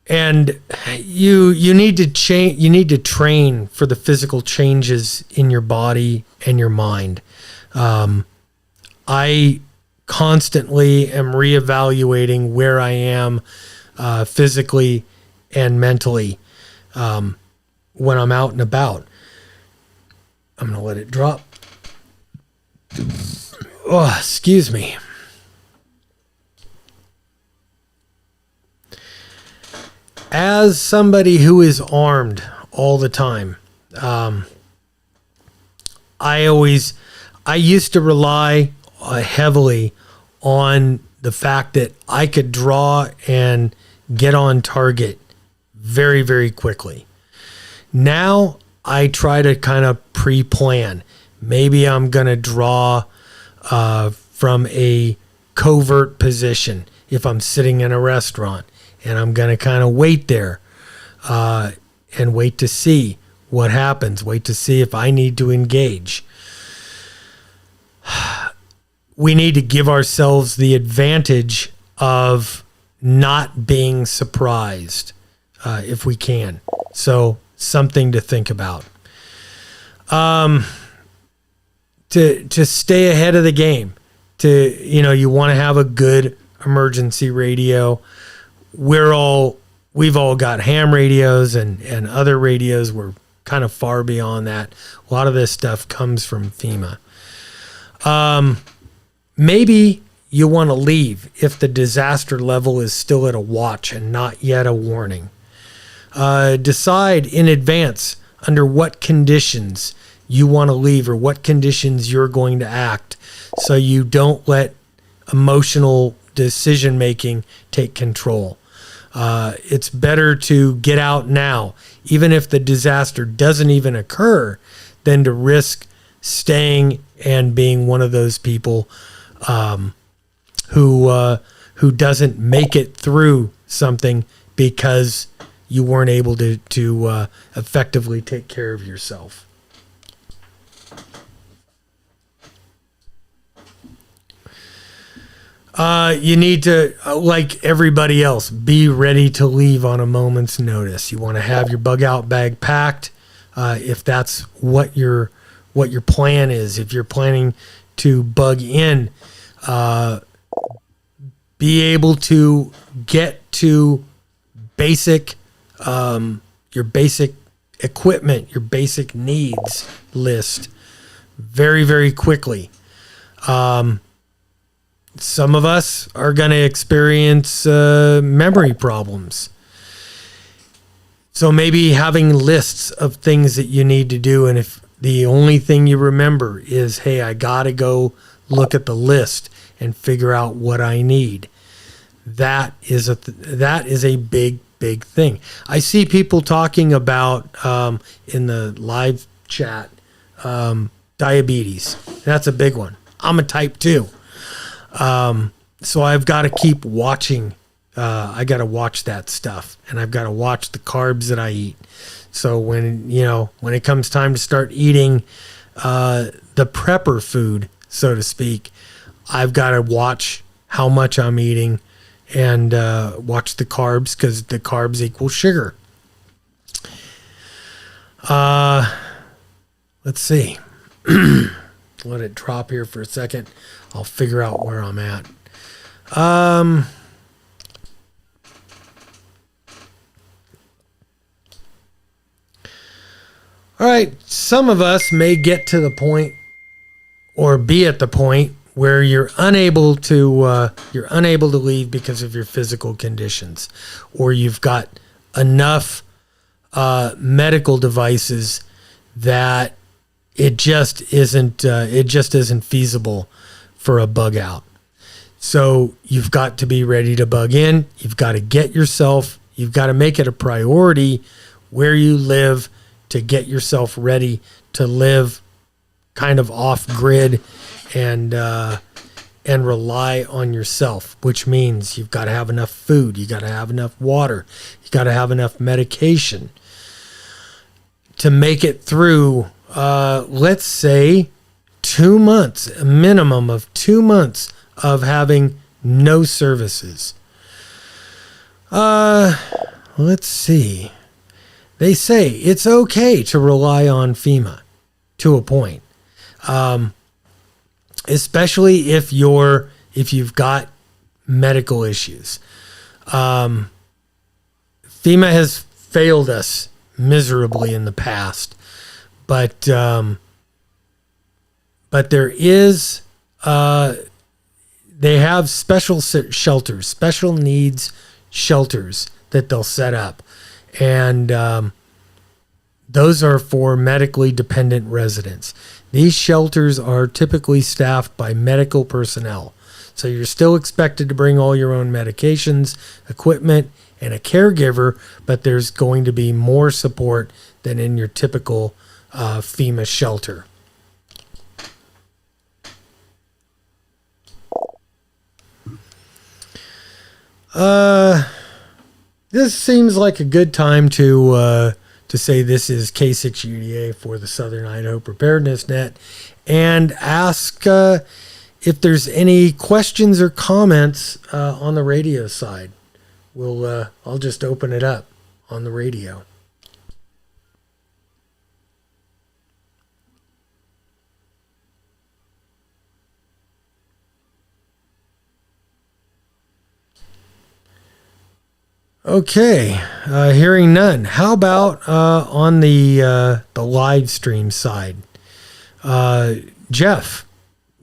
and you need to change. You need to train for the physical changes in your body and your mind. I constantly am reevaluating where I am physically and mentally when I'm out and about. I'm going to let it drop. Oh, excuse me. As somebody who is armed all the time, I used to rely heavily on the fact that I could draw and get on target very, very quickly. Now I try to kind of pre-plan. Maybe I'm going to draw from a covert position if I'm sitting in a restaurant, and I'm going to kind of wait there and wait to see what happens, wait to see if I need to engage. We need to give ourselves the advantage of not being surprised if we can. So something to think about. To stay ahead of the game, you want to have a good emergency radio. We've all got ham radios and other radios. We're kind of far beyond that. A lot of this stuff comes from FEMA. Maybe you want to leave if the disaster level is still at a watch and not yet a warning. Decide in advance under what conditions you want to leave or what conditions you're going to act, so you don't let emotional decision making take control. It's better to get out now, even if the disaster doesn't even occur, than to risk staying and being one of those people who doesn't make it through something because you weren't able to effectively take care of yourself. You need to, like everybody else, be ready to leave on a moment's notice. You want to have your bug out bag packed, if that's what your plan is. If you're planning to bug in, be able to get to your basic equipment, your basic needs list very, very quickly. Some of us are going to experience memory problems. So maybe having lists of things that you need to do, and if the only thing you remember is, hey, I got to go look at the list and figure out what I need. That is a big, big thing. I see people talking about in the live chat diabetes. That's a big one. I'm a type 2. So I've got to keep watching. I got to watch that stuff, and I've got to watch the carbs that I eat. So when it comes time to start eating the prepper food, so to speak, I've got to watch how much I'm eating and watch the carbs, because the carbs equal sugar. Let's see. Let it drop here for a second. I'll figure out where I'm at. All right. Some of us may get to the point or be at the point where you're unable to leave because of your physical conditions, or you've got enough medical devices that it just isn't feasible for a bug out. So you've got to be ready to bug in. You've got to make it a priority where you live to get yourself ready to live kind of off grid and rely on yourself, which means you've got to have enough food. You got to have enough water. You got to have enough medication to make it through, let's say, 2 months, a minimum of 2 months of having no services. Let's see. They say it's okay to rely on FEMA to a point. especially if you've got medical issues. FEMA has failed us miserably in the past, but there is they have special shelters, special needs shelters that they'll set up, and those are for medically dependent residents. These shelters are typically staffed by medical personnel. So you're still expected to bring all your own medications, equipment, and a caregiver, but there's going to be more support than in your typical FEMA shelter. This seems like a good time to say this is K6UDA for the Southern Idaho Preparedness Net, and ask if there's any questions or comments on the radio side. I'll just open it up on the radio. Okay, hearing none. How about on the live stream side? Jeff,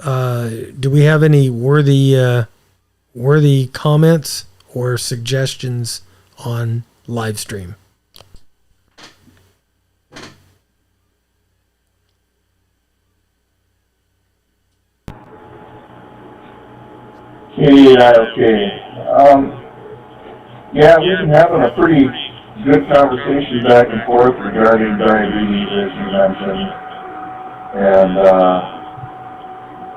do we have any worthy comments or suggestions on live stream? Yeah, okay. Yeah, we've been having a pretty good conversation back and forth regarding diabetes, as you mentioned. And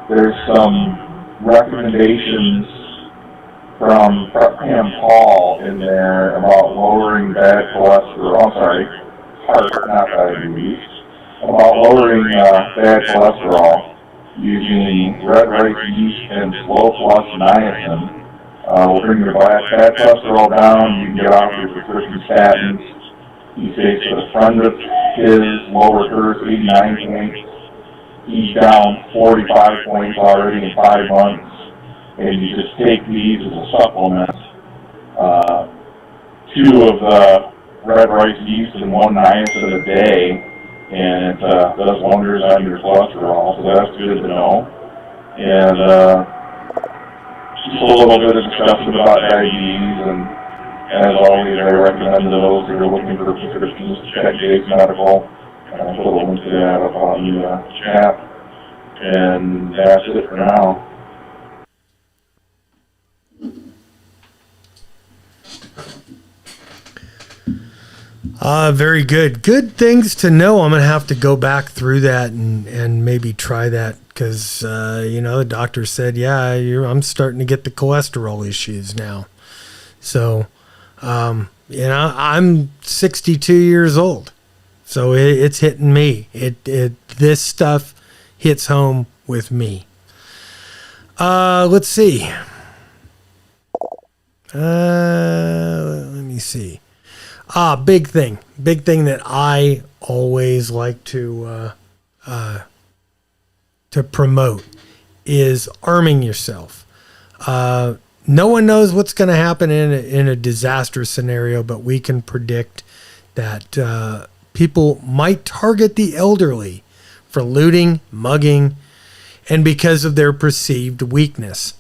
there's some recommendations from Pam Paul in there about lowering bad cholesterol, heart, not diabetes, about lowering bad cholesterol using red rice yeast and slow flush niacin. Will bring your bad cholesterol down. You can get off your prescription statins. He says that a friend of his lowered hers 89 points. He's down 45 points already in 5 months. And you just take these as a supplement. 2 of the red rice yeast and 1 niacin a day. And it does wonders on your cholesterol. So that's good to know. And just a little bit of discussion about diabetes, and as always, I recommend to those that are looking for prescriptions to check Jake's Medical. I'll put a link to that up on the chat, and that's it for now. Very good. Good things to know. I'm going to have to go back through that and maybe try that because, the doctor said, I'm starting to get the cholesterol issues now. So, I'm 62 years old. So it's hitting me. This stuff hits home with me. Let's see. Let me see. Big thing that I always like to promote is arming yourself. No one knows what's going to happen in a disaster scenario, but we can predict that people might target the elderly for looting, mugging, and because of their perceived weakness.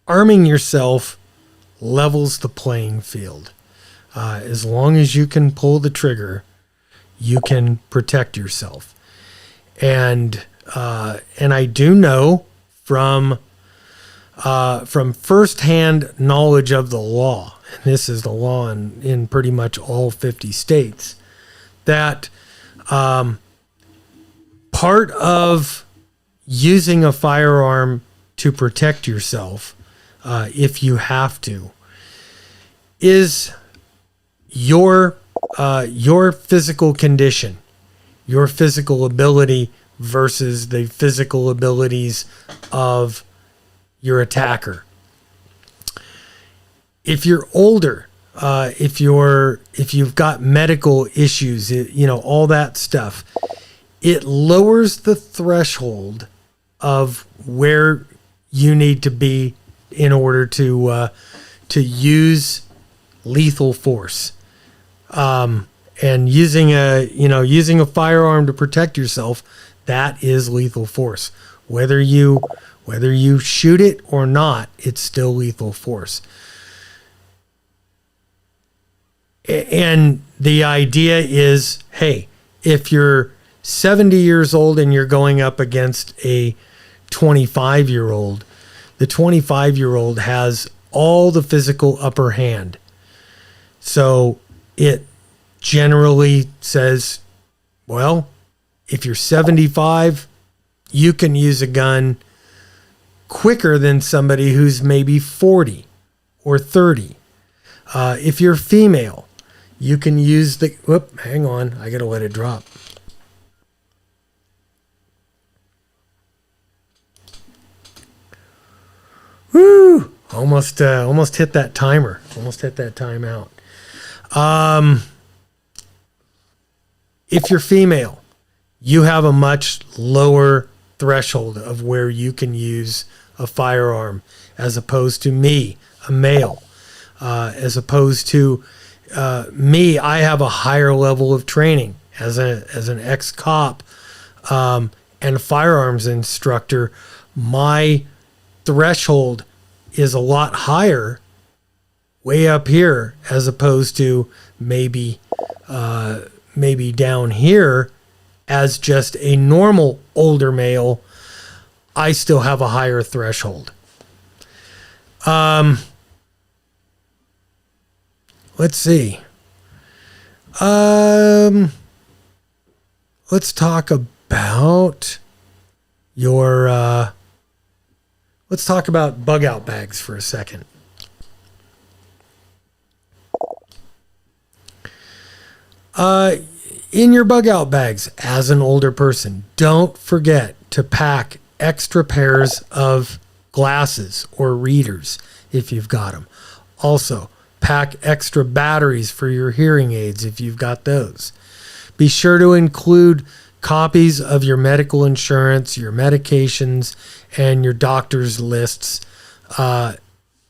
Arming yourself levels the playing field. As long as you can pull the trigger, you can protect yourself. And I do know from firsthand knowledge of the law, and this is the law in pretty much all 50 states, that part of using a firearm to protect yourself, if you have to, is your physical condition, your physical ability versus the physical abilities of your attacker. If you're older, if you've got medical issues, all that stuff, it lowers the threshold of where you need to be in order to use lethal force. And using a firearm to protect yourself, that is lethal force. Whether you shoot it or not, it's still lethal force. And the idea is, hey, if you're 70 years old and you're going up against a 25-year-old, the 25-year-old has all the physical upper hand. So it generally says, well, if you're 75, you can use a gun quicker than somebody who's maybe 40 or 30. If you're female, you can use the... Whoop, hang on. I got to let it drop. Woo! Almost hit that timer. Almost hit that timeout. If you're female, you have a much lower threshold of where you can use a firearm, as opposed to me, a male. As opposed to me, I have a higher level of training as an ex-cop and a firearms instructor. My threshold is a lot higher, way up here, as opposed to maybe down here. As just a normal older male, I still have a higher threshold. Let's see. Let's talk about let's talk about bug out bags for a second. In your bug out bags, as an older person, don't forget to pack extra pairs of glasses or readers if you've got them. Also, pack extra batteries for your hearing aids if you've got those. Be sure to include copies of your medical insurance, your medications, and your doctor's lists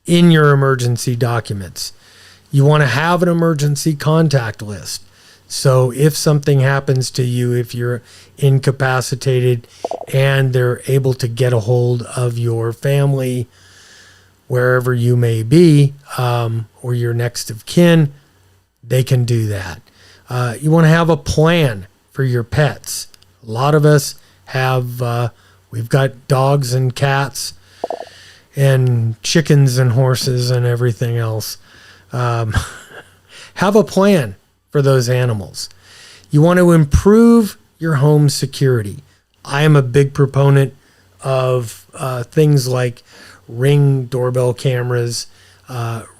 in your emergency documents. You want to have an emergency contact list. So if something happens to you, if you're incapacitated and they're able to get a hold of your family, wherever you may be, or your next of kin, they can do that. You want to have a plan for your pets. A lot of us have, we've got dogs and cats and chickens and horses and everything else. Have a plan for those animals. You want to improve your home security. I am a big proponent of things like Ring doorbell cameras,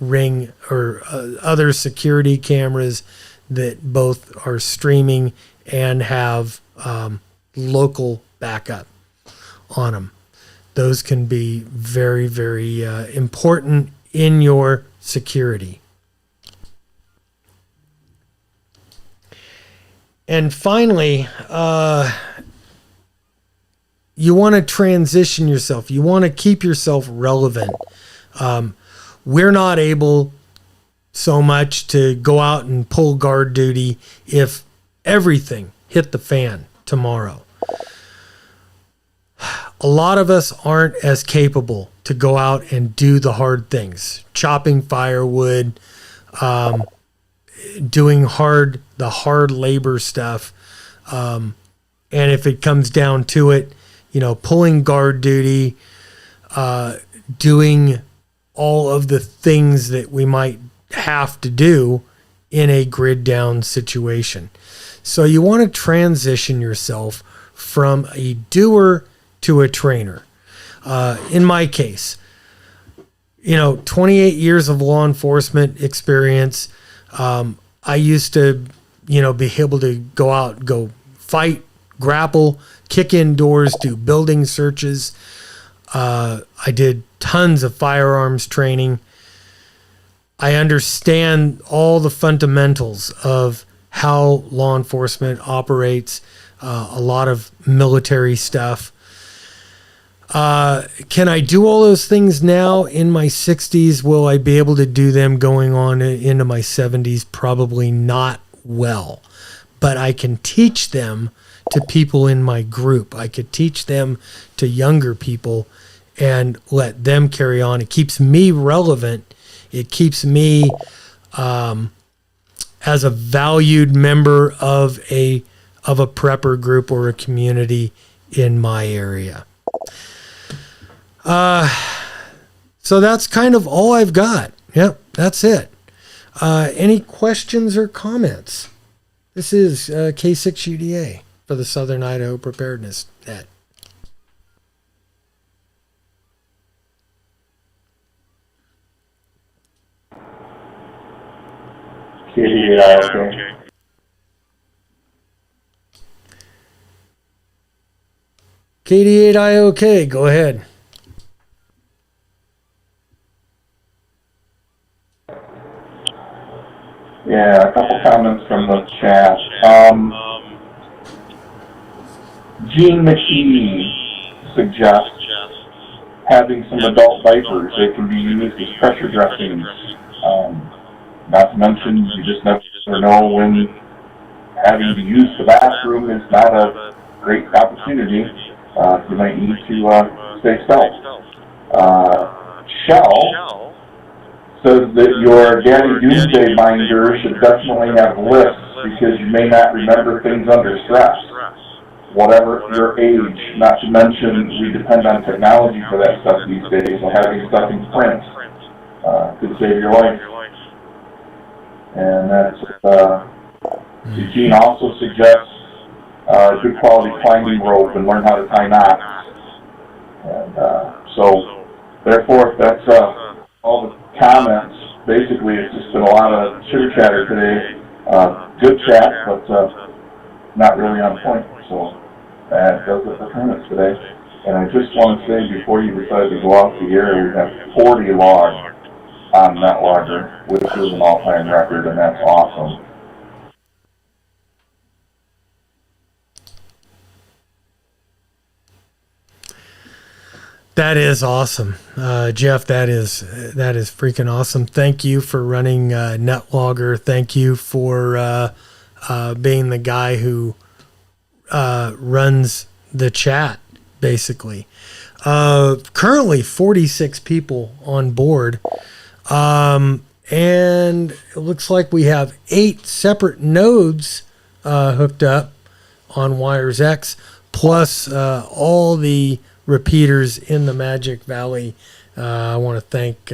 Ring or other security cameras that both are streaming and have local backup on them. Those can be very, very important in your security. And finally, you want to transition yourself. You want to keep yourself relevant. We're not able so much to go out and pull guard duty if everything hit the fan tomorrow. A lot of us aren't as capable to go out and do the hard things. Chopping firewood, doing the hard labor stuff. And if it comes down to it, pulling guard duty, doing all of the things that we might have to do in a grid down situation. So you want to transition yourself from a doer to a trainer. In my case, 28 years of law enforcement experience. I used to, be able to go out, go fight, grapple, kick in doors, do building searches. I did tons of firearms training. I understand all the fundamentals of how law enforcement operates, a lot of military stuff. Can I do all those things now in my 60s? Will I be able to do them going on into my 70s? Probably not well, but I can teach them to people in my group. I could teach them to younger people and let them carry on. It keeps me relevant. It keeps me as a valued member of a prepper group or a community in my area. So that's kind of all I've got. Yep, that's it. Any questions or comments? This is K6UDA for the Southern Idaho Preparedness Net. KD8IOK. KD8IOK, go ahead. Yeah, a couple comments from the chat. Gene McKee suggests having some adult diapers that can be used as pressure dressings. Not to mention, you just never know when having to use the bathroom is not a great opportunity. You might need to stay stealth. Shell says that your Daddy Doomsday binder should definitely have lists because you may not remember things under stress. Whatever your age, not to mention we depend on technology for that stuff these days, so having stuff in print could save your life. And that's, Eugene also suggests good quality climbing rope and learn how to tie knots. And so, therefore, that's all the comments. Basically, it's just been a lot of chitter chatter today. Good chat, but not really on point. So that does it for comments today. And I just want to say, before you decide to go off the air, we have 40 logs on NetLogger, which is an all-time record, and that's awesome. That is awesome, Jeff. That is freaking awesome. Thank you for running NetLogger. Thank you for being the guy who runs the chat. Basically, currently 46 people on board, and it looks like we have 8 separate nodes hooked up on Wires X, plus all the repeaters in the Magic Valley. I want to thank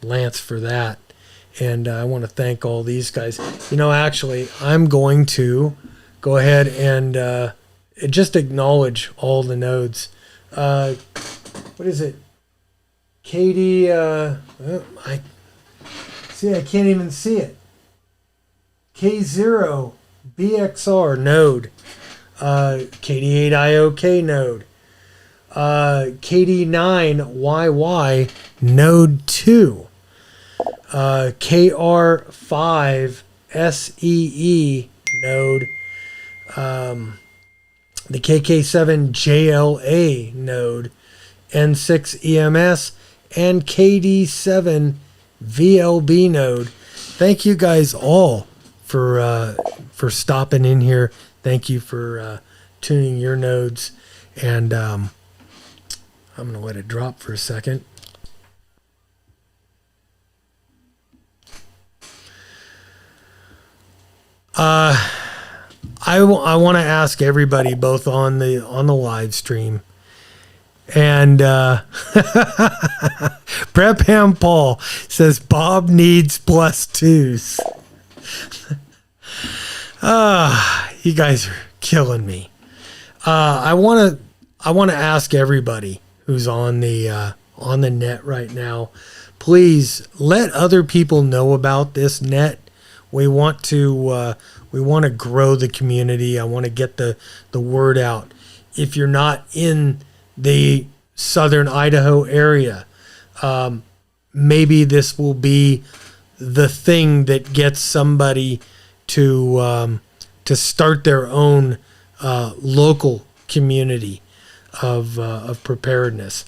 Lance for that, and I want to thank all these guys. You know, actually, I'm going to go ahead and just acknowledge all the nodes. What is it? Katie, I can't even see it. K0 BXR node, KD8IOK node, KD9YY node 2, KR5SEE node, the KK7JLA node, N6EMS, and KD7VLB node. Thank you guys all for stopping in here. Thank you for tuning your nodes, and I'm going to let it drop for a second. I want to ask everybody, both on the live stream and Prep Ham Paul says Bob needs +2s. You guys are killing me. I want to ask everybody who's on the net right now, please let other people know about this net. We want to grow the community. I want to get the word out. If you're not in the southern Idaho area, maybe this will be the thing that gets somebody to start their own local community. of preparedness.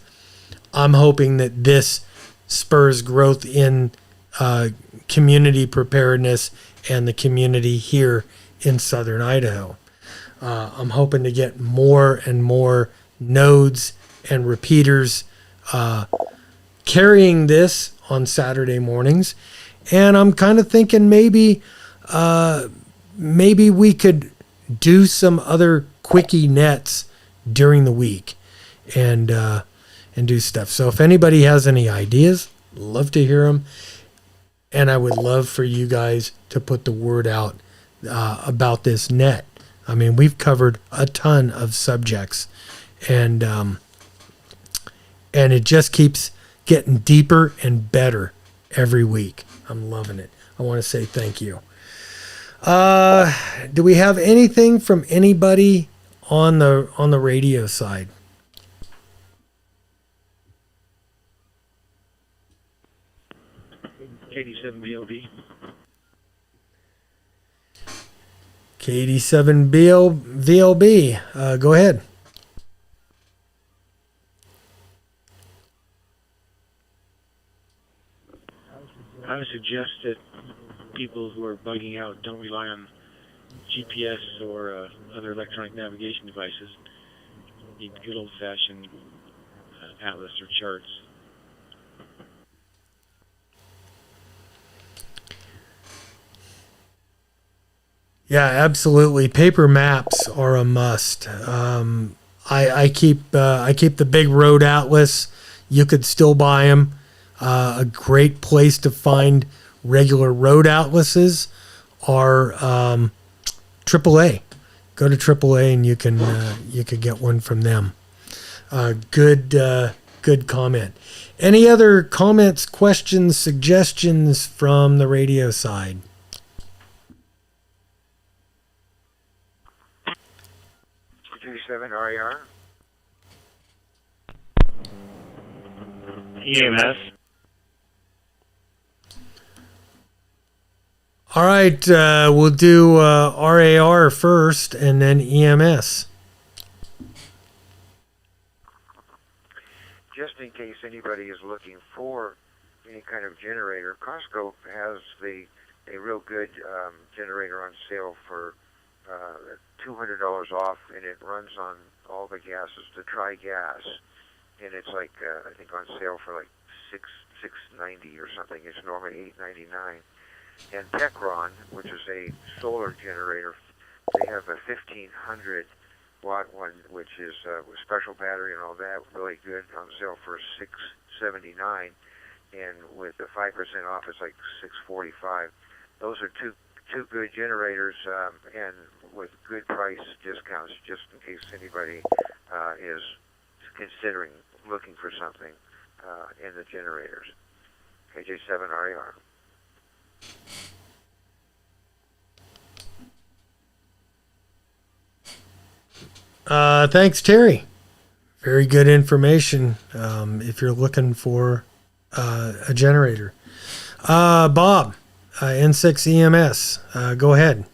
I'm hoping that this spurs growth in community preparedness and the community here in southern Idaho. I'm hoping to get more and more nodes and repeaters carrying this on Saturday mornings. And I'm kind of thinking maybe we could do some other quickie nets during the week and do stuff. So if anybody has any ideas, love to hear them. And I would love for you guys to put the word out about this net. I mean, we've covered a ton of subjects, and it just keeps getting deeper and better every week. I'm loving it. I want to say thank you. Do we have anything from anybody on the radio side? K87BLB. K87VLB. Go ahead. I would suggest that people who are bugging out don't rely on GPS or other electronic navigation devices. Need good old-fashioned atlas or charts. Yeah, absolutely. Paper maps are a must. I keep the big road atlas. You could still buy them. A great place to find regular road atlases are AAA. Go to AAA and you could get one from them. Good comment. Any other comments, questions, suggestions from the radio side? RER. EMS. All right, we'll do RAR first and then EMS. Just in case anybody is looking for any kind of generator, Costco has a real good generator on sale for $200 off, and it runs on all the gases, the tri-gas, and it's like I think on sale for like $690 or something. It's normally $899. And Techron, which is a solar generator, they have a 1500 watt one, which is with special battery and all that, really good, on sale for $679, and with the 5% off, it's like $645. Those are two good generators, and with good price discounts, just in case anybody is considering looking for something in the generators. KJ7RER. Thanks, Terry. Very good information if you're looking for a generator. Bob, N6 EMS, go ahead.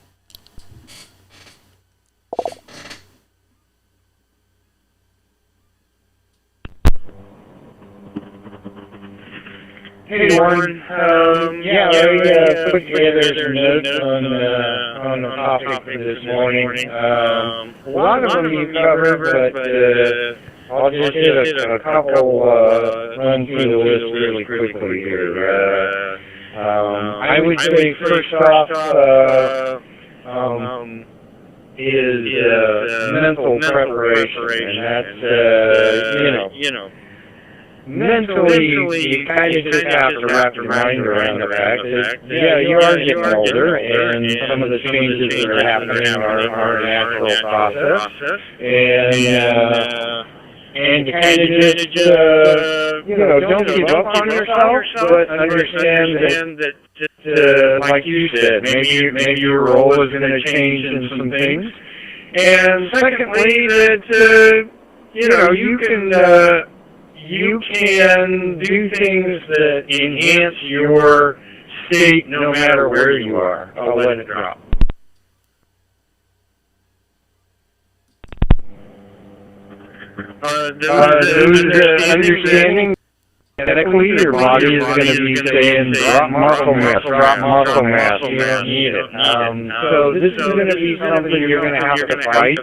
Hey, Warren. I put together some notes on the topic for this morning. A lot of them you covered, but I'll just hit a couple, run through the list really quickly here. I would say first off is mental preparation, and that's, mentally, you kind of just have to wrap your mind around the fact that, you are getting older, and some of the changes that are happening are a natural process, and kind of just, don't give up on yourself, but understand that, like you said, maybe your role is going to change in some things, and secondly, that, you can do things that enhance your state no matter where you are. I'll let it drop. those understanding medically, your body is going to be saying, drop muscle mass, you don't need it. So this is going to be something you're going to have to fight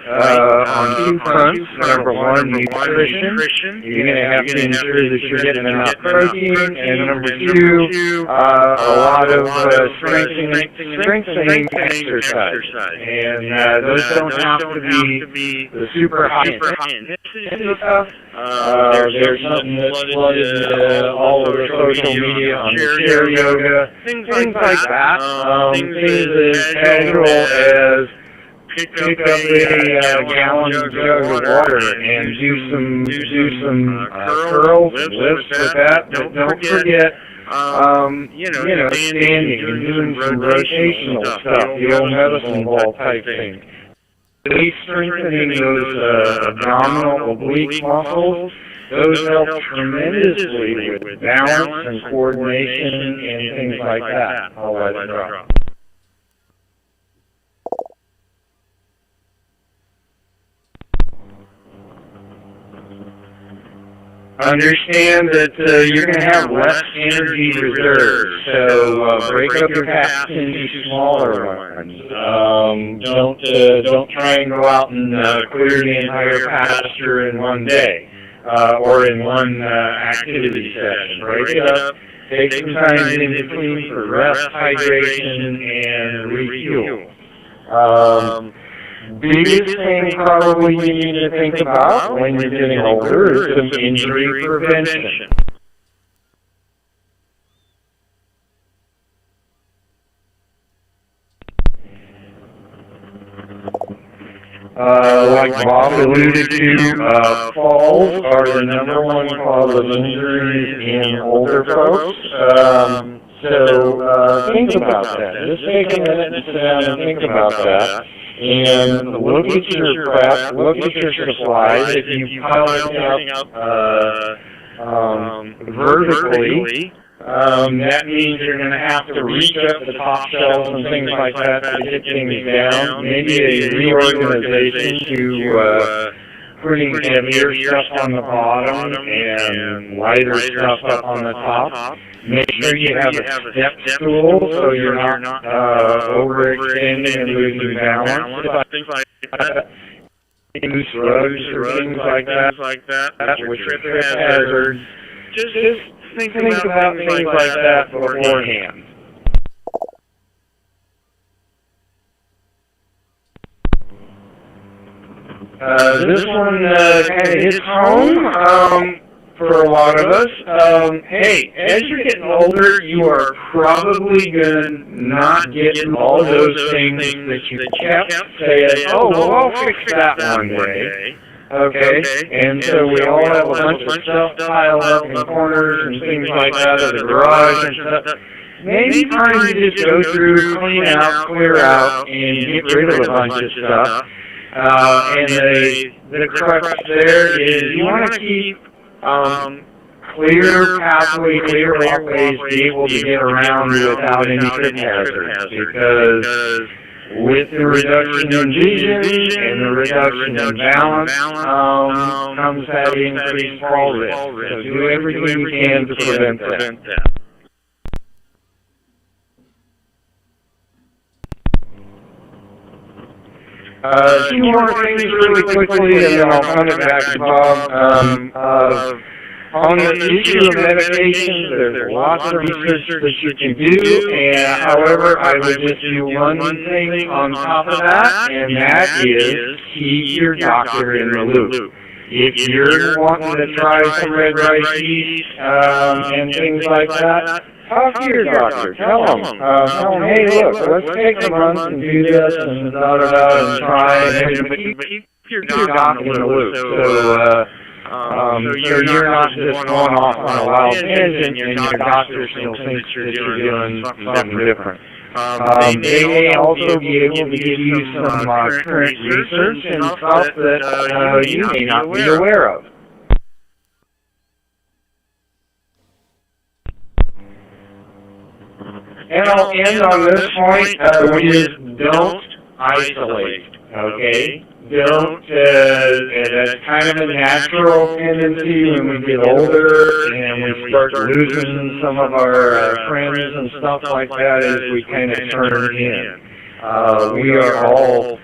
on two fronts. Number one, nutrition. You're going to have to ensure that you're getting enough protein. And number two, a lot of strengthening exercise. And those don't have to be the super high intensity stuff. There's something that's flooded all over social media on the chair yoga, things like that. Things as casual as pick up a gallon jug of water and do some curls and lifts with that. But don't forget, standing and doing some rotational stuff, the old medicine ball type thing. Really strengthening those abdominal oblique muscles. Those help tremendously with balance and coordination and things like that. I'll let it drop. Understand that you're going to have less energy reserves, so break up your tasks into smaller ones. Don't try and go out and clear the entire pasture in one day. Or in one activity session. Break it up, take some time in between for rest, hydration, and refuel. Biggest thing probably you need to think about when you're getting older is some injury prevention. Like Bob alluded to, falls are the #1 cause of injuries in older folks. So think about that. Just take a minute and sit down and think about that. And look at your prep, look at your supplies. If you pile it up vertically, that means you're going to have to reach up the top shelves and things like that to get things down. Maybe a reorganization to putting heavier stuff on the bottom and lighter stuff up on the top. Make sure you have a step stool so you're not overextending and losing balance. Things like that. Loose rugs or things like that, which are trip hazards. Just think about things like that beforehand. This one kind of hits home for a lot of us. Hey, as you're getting older, you are probably going to not get all those things that you kept saying, oh, well, I'll fix that one day. Okay, and so we all have a bunch of stuff piled up in corners and things like that of the garage and stuff. Maybe time to just go through, clean out, clear out, and get rid of a bunch of stuff. And the crux there is you want to keep clear pathways, clear walkways to be able to get around without any trip hazards. Because with the reduction in vision and the reduction in balance comes that increased fall risk. So do everything you can to prevent that. A few more things really quickly, and then I'll turn it back to Bob. On the issue of medications, there's lots of research that you can do, and however, I would just do one thing on top of that, and that is keep your doctor in the loop. If you're wanting to try some red rice yeast and things like that, talk to your doctor. Tell them, hey, look, let's take a month and do this and and try, but keep your doctor in the loop. So you're not just going off on a wild tangent, and your doctor still thinks that you're doing something different. They may also be able to give you some current research and stuff that you may not be aware of. And I'll end on this point, which is don't isolate. Okay? Don't, that's kind of a natural tendency when we get older and we start losing some of our friends and stuff like that as we kind of turn in. We are all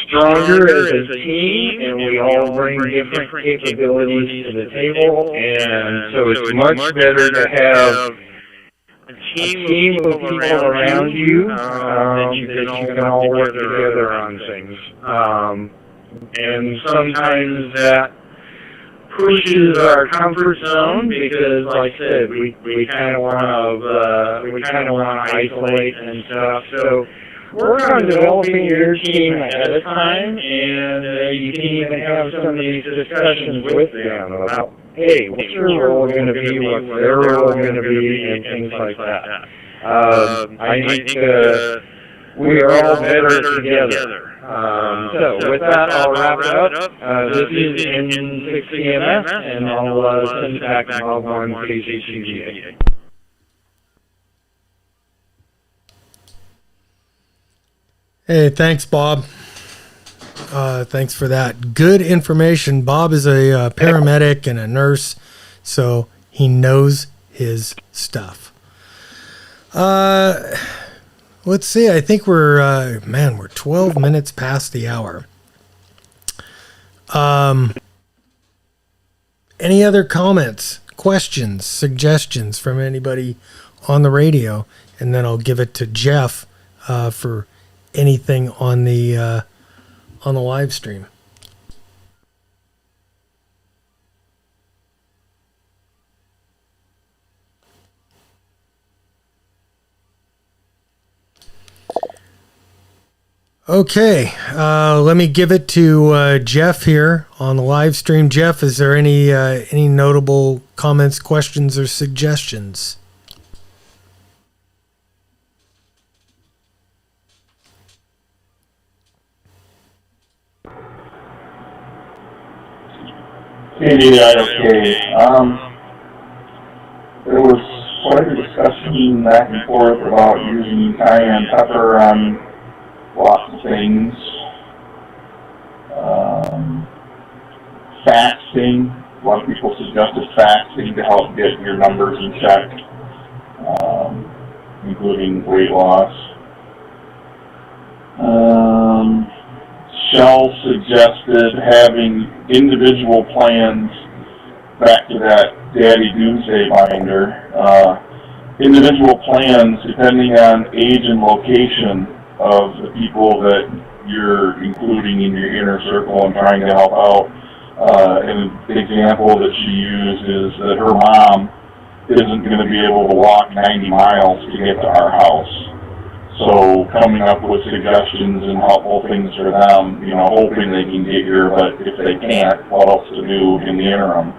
stronger as a team, and we all bring different capabilities to the table, and so it's much better to have a team of people around you that you can all work together on things. And sometimes that pushes our comfort zone because, like I said, we kind of want to isolate and stuff. So work on developing your team ahead of time, and you can even have some of these discussions with them about, hey, what's your role going to be, what's their role going to be, and things like that. I think we are all better together. So with that, I'll wrap it up. This is N6CMS, and I'll send it back to Bob on KCCGA. Hey, thanks, Bob. Thanks for that. Good information. Bob is a paramedic and a nurse, so he knows his stuff. Let's see. I think we're 12 minutes past the hour. Any other comments, questions, suggestions from anybody on the radio? And then I'll give it to Jeff for anything on the live stream. Okay, let me give it to Jeff here on the live stream. Jeff, is there any notable comments, questions, or suggestions? Okay. There was quite a discussion back and forth about using cayenne pepper on lots of things. Fasting. A lot of people suggested fasting to help get your numbers in check, including weight loss. Shell suggested having individual plans, back to that Daddy Doomsday binder, individual plans depending on age and location of the people that you're including in your inner circle and trying to help out. An example that she used is that her mom isn't going to be able to walk 90 miles to get to our house. So coming up with suggestions and helpful things for them, hoping they can get here, but if they can't, what else to do in the interim.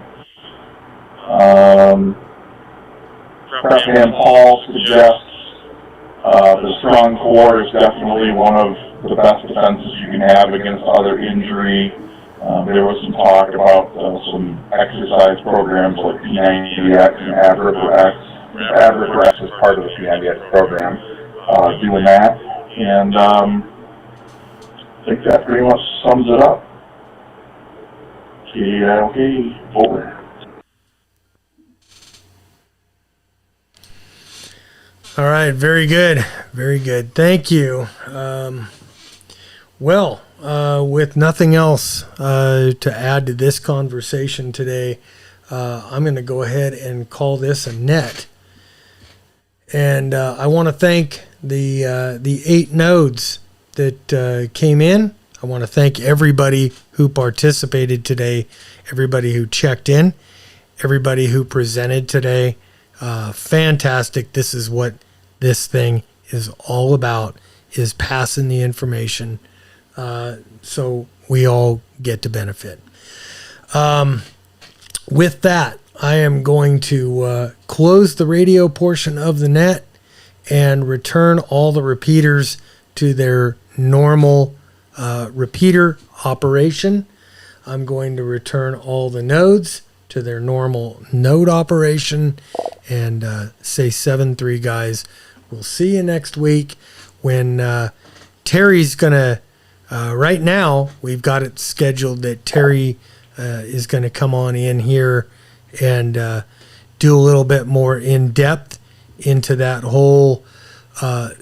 Prep and Paul suggests the strong core is definitely one of the best defenses you can have against other injury. There was some talk about some exercise programs like P90X and AdRiverX. AdRiverX is part of the P90X program. Doing that, and I think that pretty much sums it up. Okay, over. All right, very good. Very good. Thank you. With nothing else to add to this conversation today, I'm going to go ahead and call this a net. And I want to thank the 8 nodes that came in. I want to thank everybody who participated today, everybody who checked in, everybody who presented today. Fantastic. This is what this thing is all about, is passing the information so we all get to benefit. With that, I am going to close the radio portion of the net and return all the repeaters to their normal repeater operation. I'm going to return all the nodes to their normal node operation and say 7-3, guys. We'll see you next week when Terry's going to Right now, we've got it scheduled that Terry is going to come on in here and do a little bit more in depth into that whole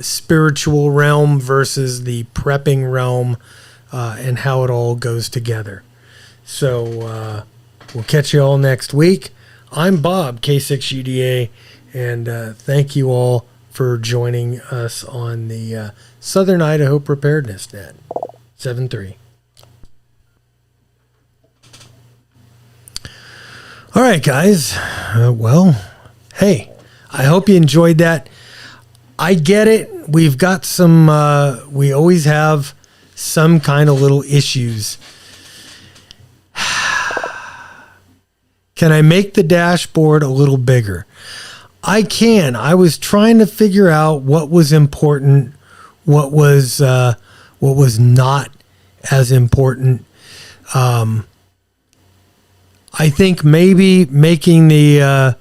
spiritual realm versus the prepping realm and how it all goes together. So we'll catch you all next week. I'm Bob, K6UDA, and thank you all for joining us on the Southern Idaho Preparedness Net 7-3. All right, guys. Well, hey, I hope you enjoyed that. I get it. We've got some, we always have some kind of little issues. Can I make the dashboard a little bigger? I can. I was trying to figure out what was important, what was not as important. I think maybe making the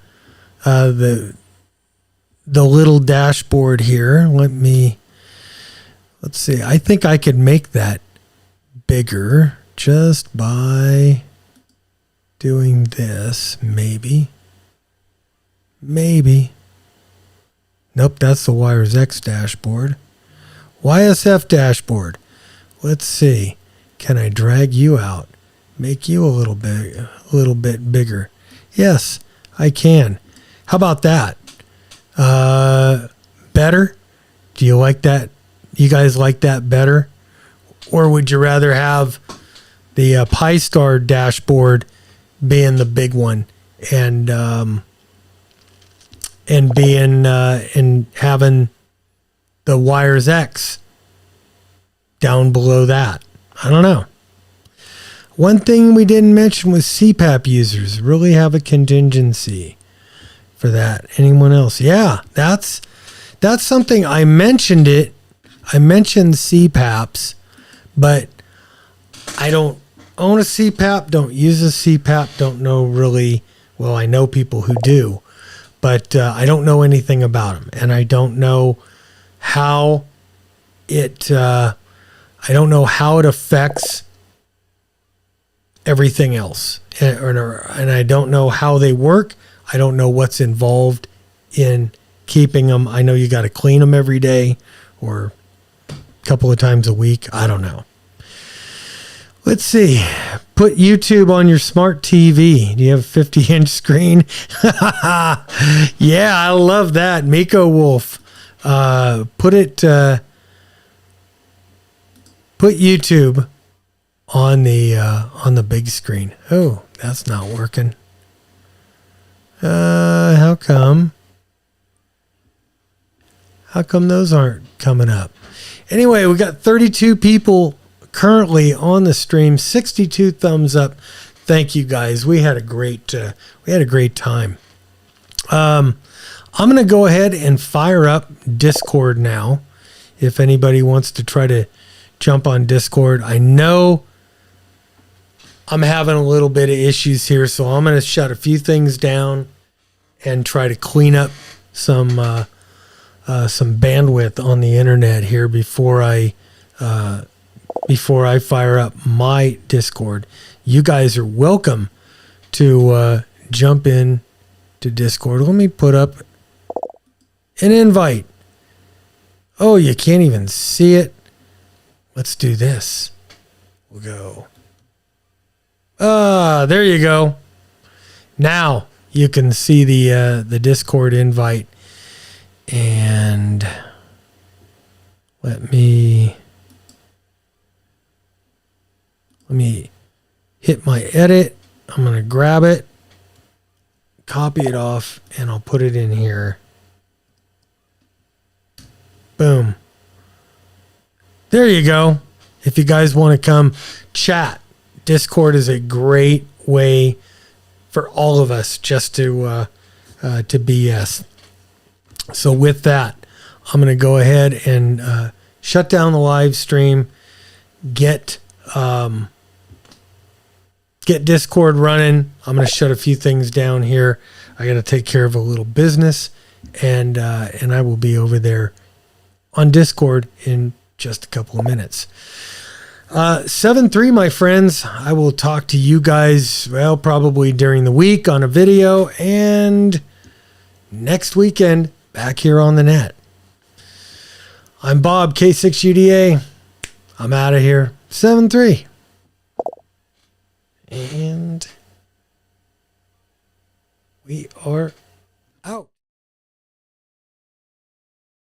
little dashboard here. Let's see. I think I could make that bigger just by doing this. Maybe. Nope, that's the Wires X dashboard. YSF dashboard. Let's see. Can I drag you out? Make you a little bit bigger. Yes, I can. How about that? Better? Do you like that? You guys like that better? Or would you rather have the PyStar dashboard being the big one and being and having the Wires X down below that? I don't know. One thing we didn't mention was CPAP users. Really have a contingency for that. Anyone else? Yeah, that's something. I mentioned it. I mentioned CPAPs, but I don't own a CPAP, don't use a CPAP, don't know really. Well, I know people who do, but I don't know anything about them, and I don't know how it. I don't know how it affects everything else, and I don't know how they work. I don't know what's involved in keeping them. I know you got to clean them every day or a couple of times a week. I don't know. Let's see. Put YouTube on your smart TV. Do you have a 50-inch screen? Yeah, I love that. Miko Wolf. Put YouTube on the big screen. Oh, that's not working. How come? How come those aren't coming up? Anyway, we got 32 people currently on the stream, 62 thumbs up. Thank you guys. We had a great time. I'm going to go ahead and fire up Discord now. If anybody wants to try to jump on Discord, I know I'm having a little bit of issues here, so I'm going to shut a few things down and try to clean up some bandwidth on the internet here before I fire up my Discord. You guys are welcome to jump in to Discord. Let me put up an invite. Oh, you can't even see it. Let's do this. We'll go. There you go. Now you can see the Discord invite. And let me hit my edit. I'm going to grab it, copy it off, and I'll put it in here. Boom. There you go. If you guys want to come chat, Discord is a great way for all of us just to BS. So with that, I'm going to go ahead and shut down the live stream, get Discord running. I'm going to shut a few things down here. I got to take care of a little business, and I will be over there on Discord in just a couple of minutes. 7-3, my friends. I will talk to you guys, well, probably during the week on a video, and next weekend back here on the net. I'm Bob, K6UDA. I'm out of here. 7-3. And we are out.